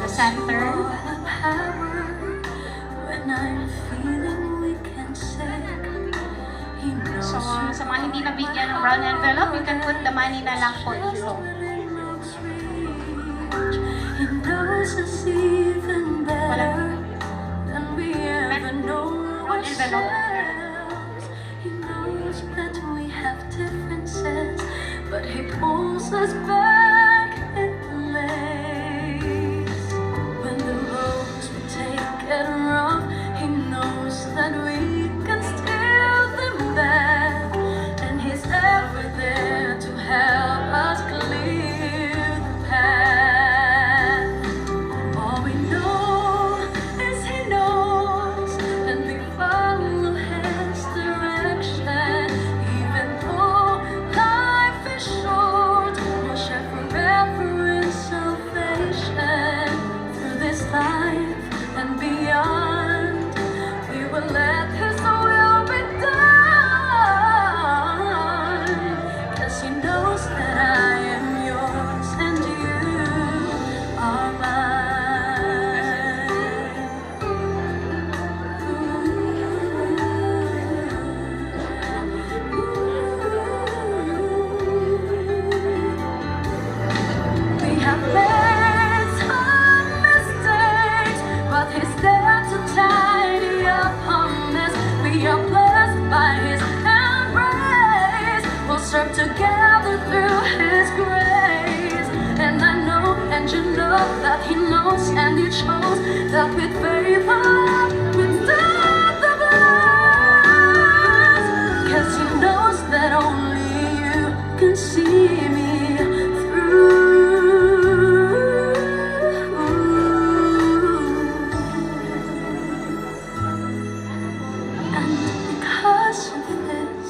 the center. When I'm feeling weak and sick, he knows So sa mga hindi nabigyan ng brown envelope, you can put the money na lang po dito. He knows us even better than we ever know ourselves. He knows that we have differences, but he pulls us back in place. When the roads we take get rough, he knows that we can steer them back, and he's ever there to help us clear the path. All we know is he knows, and we follow his direction. Even though life is short, we'll share forever in salvation. Through this life and beyond, we will let his will be done. 'Cause he knows that I am yours and you are mine. We have made some mistakes, but he's there to tidy up our mess. We are blessed by his embrace. We'll serve together through his grace. And I know, and you know, that he knows, and he chose that with faith and love, with death the blessed. 'Cause he knows that only you can see me through. And because of this,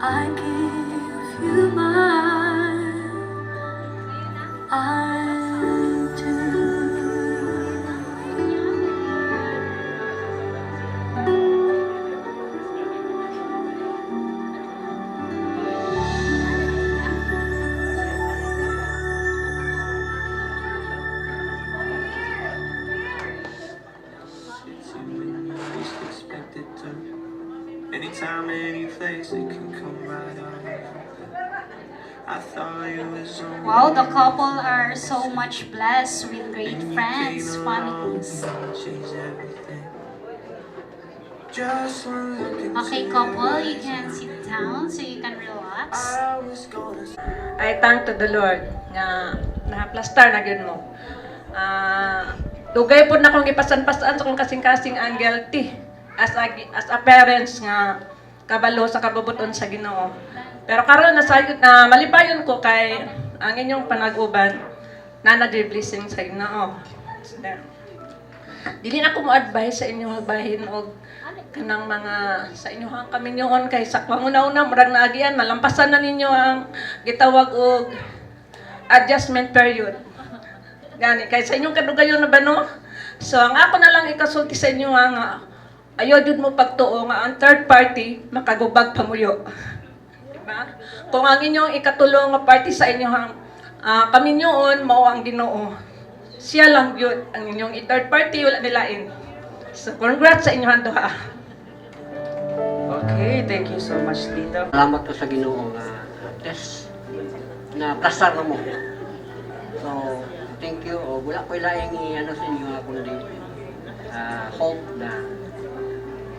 I give you mine. I do. Least expect it to. Anytime, any place, it can come right on. I thought it was on. Wow, the couple are so much blessed with great friends, families. Change everything. Just one look into Okay, couple, you can sit down so you can relax. I was gonna I thank to the Lord nga nahaplastar na gyud mo. Dugay po na akong gipasan-pasan sa kong kasing-kasing ang guilty as a parents nga kabalo sa kabubuton sa Ginoo. Pero karon na malipayon ko kay ang inyong panag-uban na blessing sa Ginoo. Dili na ko mo advise sa inyo bahin og kanang mga sa inyohang kaminyoon kay sa panguna-una murag naagian malampasan na ninyo ang gitawag og adjustment period. Gani kay sa inyong kadugayon na ba no? So ang ako na lang ikasulti sa inyo nga ayaw jud mo pagtuo nga ang third party makagubag pamuyo. Diba? Kung ang inyong ikatulong nga party sa inyong kaminyoon mao ang Ginoo. Siya lang yun ang inyong third party wala nilain. So congrats sa inyong duha. Okay, thank you so much, Tito. Salamat ko sa Ginoo nga test na plastar na mo. So, thank you. O, wala ko ilaing i-ano sa inyo ako na dito. hope na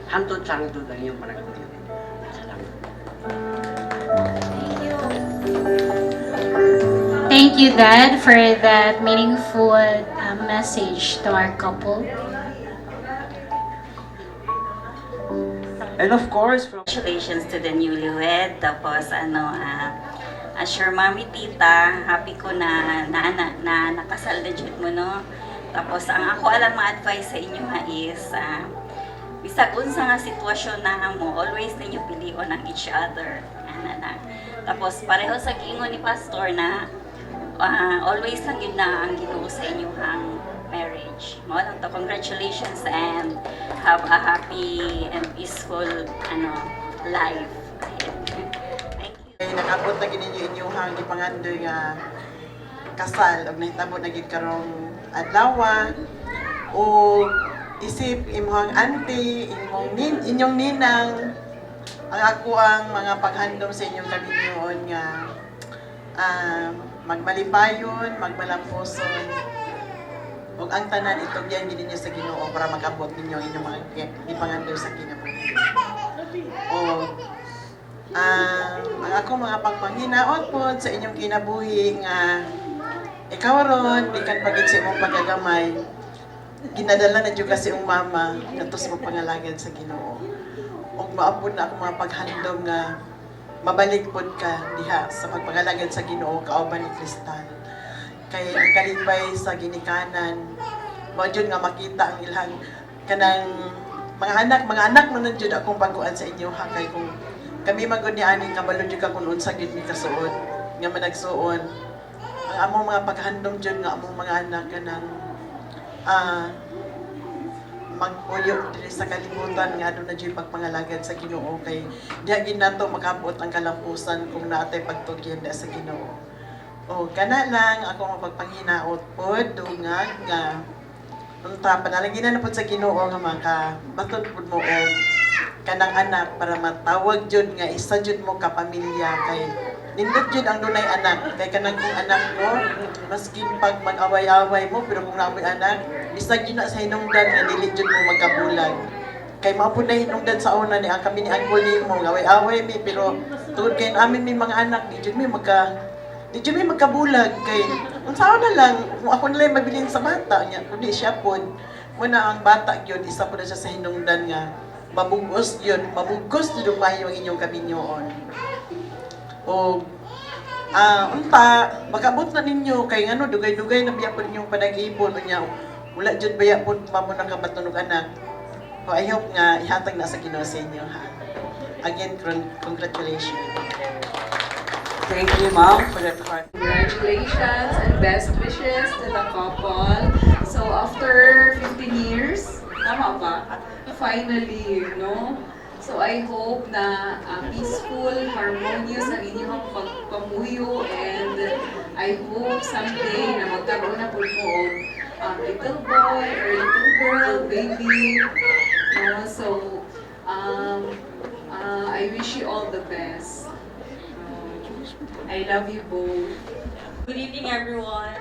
hantod sa hantod ang iyong panagtuloy. Salamat. Thank you, Dad, for that meaningful message to our couple. And of course, from Congratulations to the newlywed. Tapos sure mami tita, happy ko na nakasal na jud mo no. Tapos ang ako alam ma-advise sa inyo nga is bisag unsa nga sitwasyon na mo, always ninyo pilion ang each other. Tapos pareho sa giingon ni pastor na always lang yun na ang Ginoo sa inyong marriage. Mo lang to, congratulations and have a happy and peaceful life. Thank you. Ay nakabot na gid ninyo inyong gipangandoy nga kasal og nahitabo na gid karong adlaw o isip imong auntie, inyong ninang ang ako ang mga paghandom sa inyong kaminyoon nga magmalipayon, magmalampuson ug ang tanan itugyan gid ninyo sa Ginoo para makabot ninyo inyong mga gipangandoy sa kinabuhi. O ang ako mga pagpanghinaot po sa inyong kinabuhi nga ikaw ron, di kan pagit sa imong pagagamay, ginadala na dyan kasi yung mama nato sa pangalagad sa Ginoo. Ug maapod na ako mga paghandom nga mabalik pod ka diha sa pagpangalagad sa Ginoo kauban ni Kristal. Kay ang kalipay sa ginikanan, mao jud nga makita ang ilang kanang mga anak mo nandiyo akong pagkuan sa inyo ha kay kung kami magud ni ani nga balod jud ka kun unsa gid mi kasuod nga managsuon ang among mga paghandom jud nga among mga anak kanang magpuyo diri sa kalibutan nga aduna jud pagpangalagad sa Ginoo kay diha gid nato makabot ang kalampusan kung naatay pagtugyan sa Ginoo. O kana lang ako mapagpanghinaot pod dungag nga unta panalangin na pod sa Ginoo nga makabaton pod mo og kanang anak para matawag jud nga isa jud mo ka pamilya kay nindot jud ang dunay anak kay kanang kung anak mo maskin pag mag-away-away mo pero kung namoy anak bisag yun na sa hinungdan nga dili jud mo magkabulag kay mao pud na hinungdan sa una ni ang kami ni Uncle nimo away-away mi pero tungod kay amin mi mga anak di jud mi magkabulag kay unsa na lang kung ako na lang mabilin sa bata nya kundi siya pod muna ang bata gyud isa pod siya sa hinungdan nga mabugos jud payo ang inyong kabinyoon. O unta makabot na ninyo kay ngano dugay-dugay na biya pod inyong panag-ibon unya wala jud baya pod mamo nang kabatunog anak. So I hope nga ihatag na sa Ginoo sa inyo ha. Again, congratulations. thank you ma'am for that heart. Congratulations and best wishes to the couple. So after 15 years, tama ba? Finally, no? So I hope na peaceful, harmonious ang inyong pagpamuyo and I hope someday na magkaroon na po mo little boy or little girl, baby. No? So I wish you all the best. I love you both. Good evening, everyone.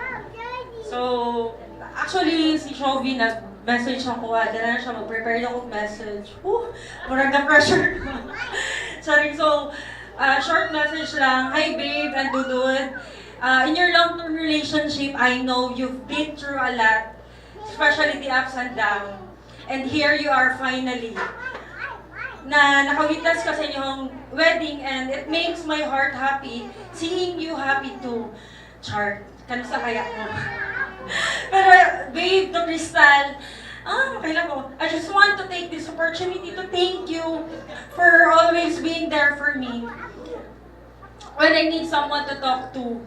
So, actually, si Shovie nag-message ako, dala na siya, mag-prepare na akong message. Murag na-pressure. Sorry, so, short message lang. Hi, babe and Dudud. In your long-term relationship, I know you've been through a lot, especially the ups and downs. And here you are finally. Na nakawitness ka sa inyong wedding and it makes my heart happy seeing you happy too. Char, kanusa kaya mo? Pero babe, to Crystal, kailan ko, I just want to take this opportunity to thank you for always being there for me when I need someone to talk to,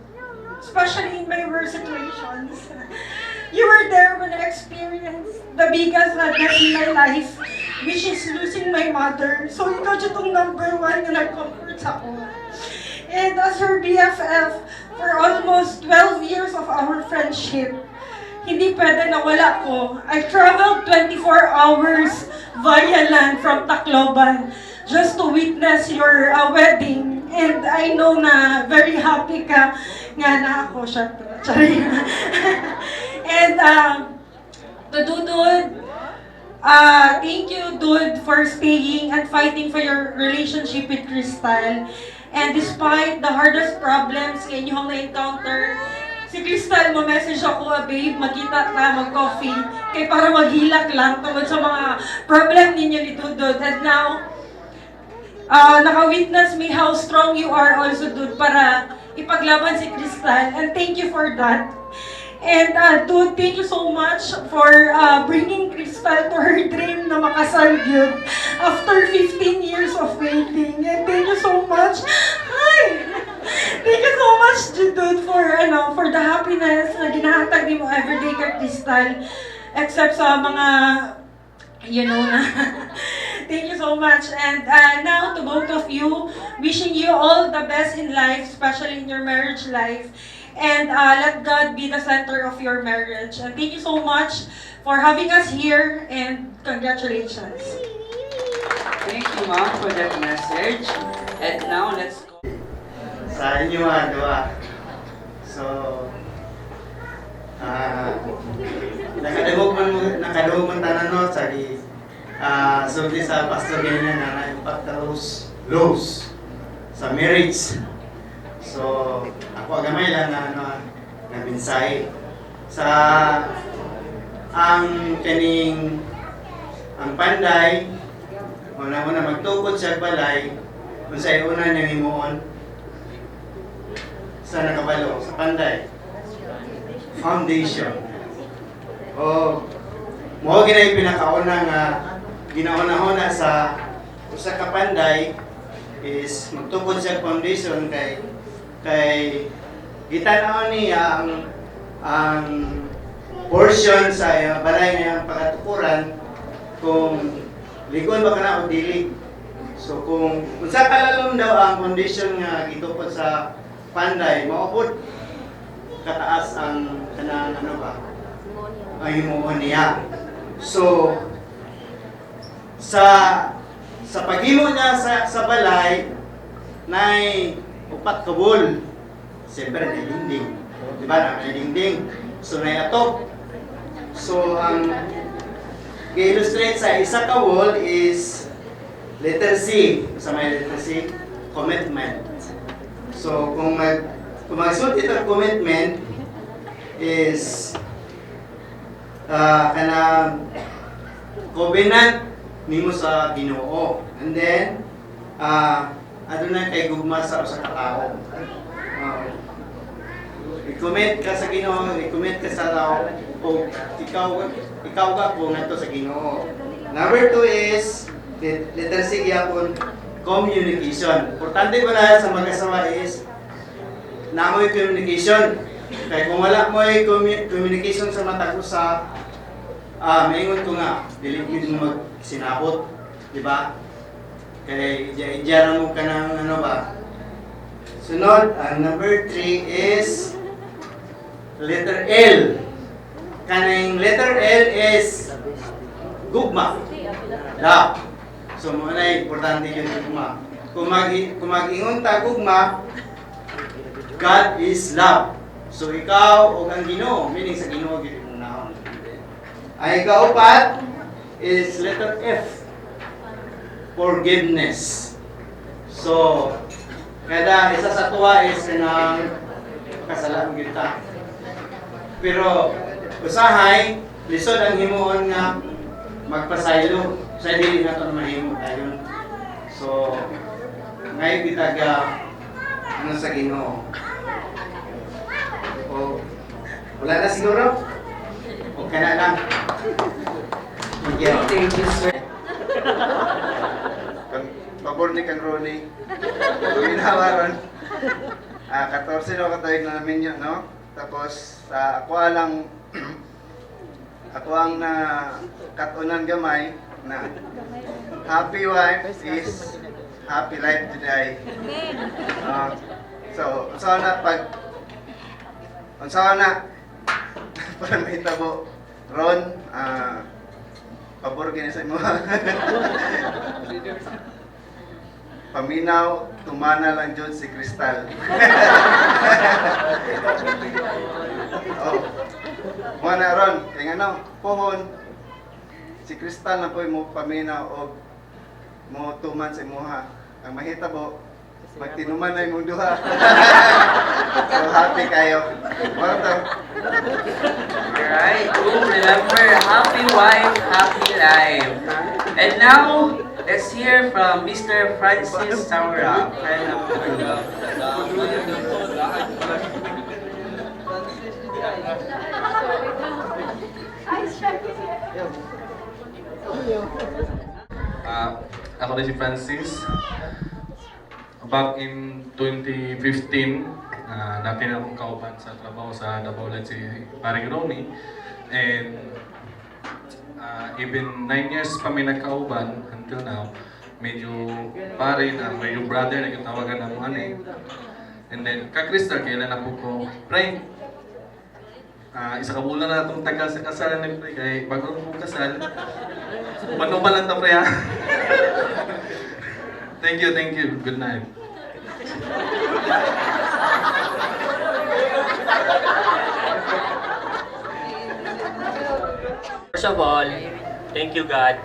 especially in my worst situations. You were there when I experienced the biggest sadness in my life, which is losing my mother. So ikaw dyan itong number one na nag-comfort sa ako. And as her BFF, for almost 12 years of our friendship, hindi pwede na wala ko. I traveled 24 hours via land from Tacloban just to witness your wedding. And I know na very happy ka nga na ako, syempre. Sorry. And to Dudud, Thank you, dude, for staying and fighting for your relationship with Crystal. And despite the hardest problems nga inyong na-encounter, si Crystal, message ako, babe, magkita na, mag-coffee, kay para maghilak lang tungkol sa mga problem ninyo ni Dudod. And now, naka-witness me how strong you are also, dude, para ipaglaban si Crystal. And thank you for that. And dude, thank you so much for bringing Crystal to her dream na makasal yun after 15 years of waiting. And thank you so much. Hi! Thank you so much, dude, for the happiness na ginahatag mo everyday kay Crystal. Except sa mga, you know na. Thank you so much. And now, to both of you, wishing you all the best in life, especially in your marriage life. And let God be the center of your marriage. And thank you so much for having us here, and congratulations. Thank you, ma'am, for that message. And now, let's go. Sa inyo dua. So, nakadugog man tanan no sa di sulti sa pastor ganyan na na-impact lows sa marriage. So, ako gamay lang na mensahe sa ang panday una magtukod sa balay kung sa una niyang himuon sa nakabalo sa panday foundation o mo ginay pinakauna nga ginauna-una sa usa ka panday is magtukod sa foundation kay gitan-aw niya ang portion sa balay niya pagatukuran kung ligon ba kana o dili. So kung sa kalalom daw ang condition nga gitukod sa panday, maupod kataas ang kanang ang himuon niya. So sa paghimo niya sa balay nay upat kabul. Siyempre na dingding. Diba na dingding. So nay atop. So ang i-illustrate sa isa ka wall is letter C. Sa may letter C, commitment. So kung magsuot ito commitment is kanang covenant nimo sa Ginoo. And then adunay kay gugma sa usa ka tawo. I-commit ka sa Ginoo, i-commit ka sa tao o ikaw ka po ngadto sa Ginoo. Number 2 is letter C gyapon communication. Importante ba na sa mag-asawa is namoy communication. Kaya kung wala mo communication sa matag usa, maingon ko nga dili gyud mo magsinabot, di ba? Kaya ijara mo ka ng ano ba? Sunod, ang number 3 is letter L. Kanang letter L is gugma. Love. So muna importante yung gugma. Kung mag-ingon ta gugma, God is love. So ikaw o ang Ginoo, meaning sa Ginoo gyud mo naon. Ang ikaupat is letter F. Forgiveness. So kada isa sa tuwa is kanang kasalan kita. Pero usahay lisod ang himuon nga magpasaylo sa dili nato na mahimo tayon. So ngay bitaga ano sa Ginoo. O wala na siguro? O kana lang. Thank you, sir. Pabor ni kang Ronnie. Ginawaron. 14 no katayog na namin yun, no? Tapos ako ang na katunan gamay na happy wife is happy life today. So, sana para mahitabo Ron, pabor gini sa mo. Paminaw, tumana lang jud si Crystal. Oh. Mana Ron, kay ano, pohon. si Crystal na po mo paminaw og mo 2 months imuha. Ang mahitabo magtinuman na imong duha. So happy kayo. Welcome. Alright, remember, happy wife, happy life. And now, let's hear from Mr. Francis Saura. Ako na si Francis. Back in 2015, natin akong kauban sa trabaho sa Davao Led si Paring Ronnie. And even 9 years pa may nagkauban until now. Medyo pare na, medyo brother na yung tawagan ng mga And then, ka-Crystal, kailan na po ko, Pre, isa ka bulan na itong tagal sa kasalan ni Pre, kaya bago ko kasal, paano pa lang ito, Pre, ha? Thank you, thank you. Good night. First of all, thank you God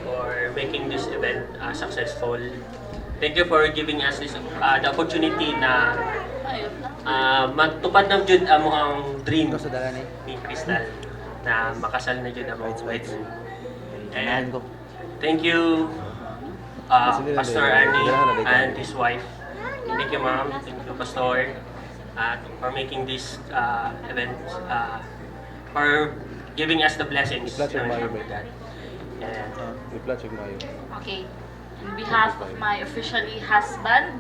for making this event successful. Thank you for giving us this the opportunity na magtupad ng jud amo ang dream ni Crystal na makasal na jud amo. And thank you Pastor Annie and his wife. Thank you, Ma'am. Thank you, Pastor, for making this event, for giving us the blessings. Okay. On behalf of my officially husband,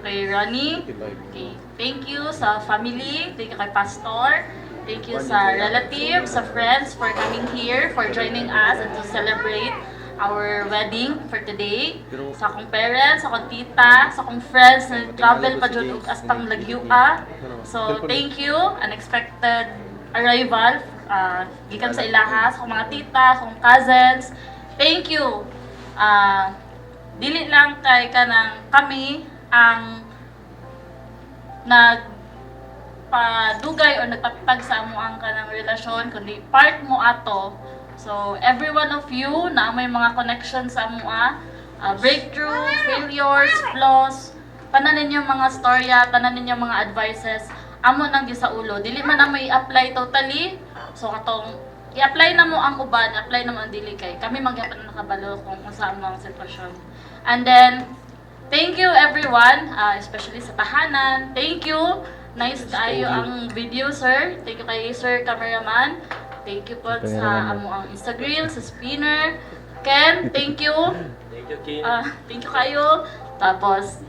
kay Ronnie, okay, thank you sa family, thank you kay Pastor, thank you sa relatives, sa friends for coming here, for joining us and to celebrate our wedding for today. Sa akong parents, sa akong tita, sa akong friends na travel pa dyan og astang lagyua. So, thank you. Unexpected arrival. Gikan sa ilaha, sa akong mga tita, sa akong cousins. Thank you. Dili lang kay kanang kami ang nagpadugay o nagpapitag sa amuang kanang relasyon, kundi part mo ato. So, every one of you na may mga connections sa mua, breakthrough, failures, flaws, tanan ninyo mga storya, tanan ninyo mga advices, amo nang sa ulo. Dili man na may apply totally. So, katong i-apply na mo ang uban, apply na mo ang dili kay. Kami magyapon na nakabalo kung saan mo ang sitwasyon. And then, thank you everyone, especially sa tahanan. Thank you. Nice kayo ang video, sir. Thank you kay Sir Cameraman. Thank you po sa amo ang Instagram, sa Spinner. Ken, thank you. Thank you, Ken. Thank you kayo. Tapos,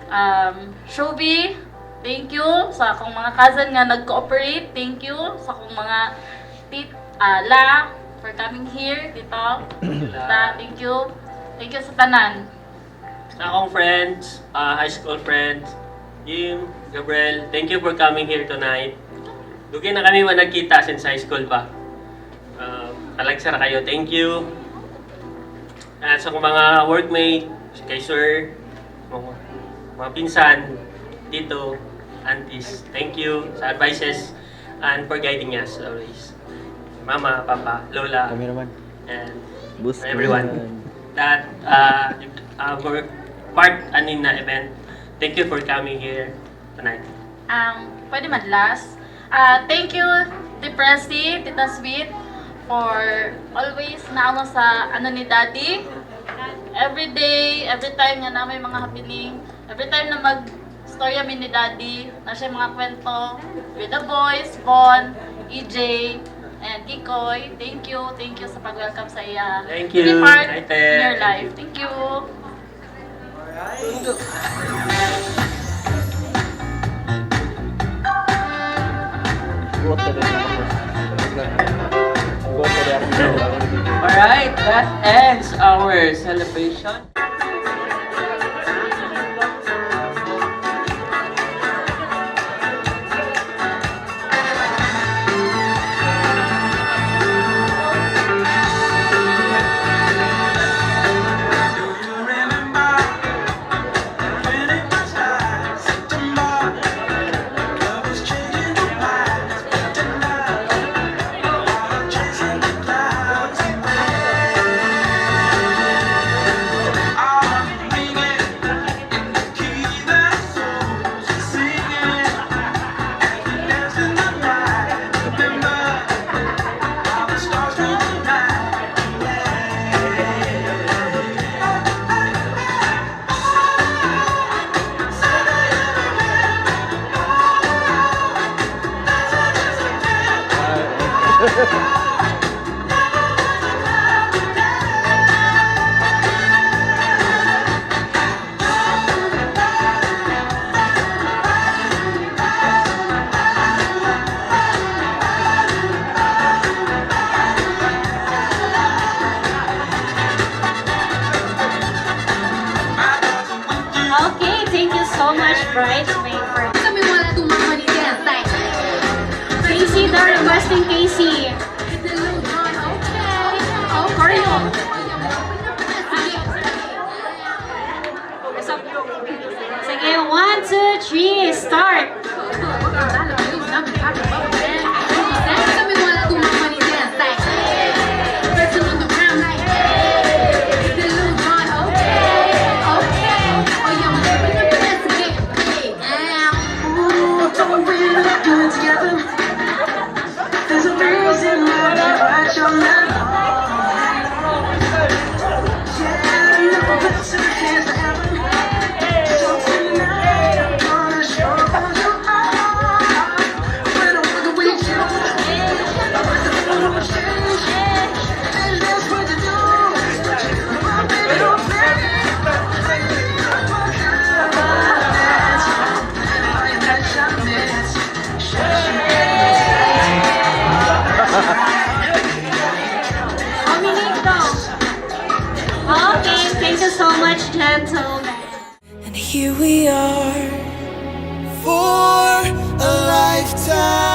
Shobi, thank you. Sa akong mga cousin nga nag-cooperate, thank you. Sa akong mga La, for coming here, dito. Thank you. Thank you sa tanan. Sa akong friends, high school friends, Jim, Gabriel, thank you for coming here tonight. Dugay na kami nagkita since high school pa. Talagsara kayo, thank you. At sa mga workmate, kay Sir, mga pinsan, dito, aunties, thank you sa advices and for guiding us always. Mama, Papa, Lola, and everyone that were part anin na event. Thank you for coming here tonight. Pwede man last. Thank you, Presti, Tita Sweet, for always naamo sa ni Daddy. Every day, every time nga na may mga happening, every time na mag-storya mi ni Daddy, na siya mga kwento with the boys, Bon, EJ, and Kikoy. Thank you sa pag-welcome sa iya. Thank you. To be part Night, in your life. Thank you. Alright, that ends our celebration. so much, bridesmaid, for Casey, the requesting Casey. Oh, Coryo. Sige, 1, 2, 3, start. Okay, thank you so much, gentlemen. And here we are for a lifetime.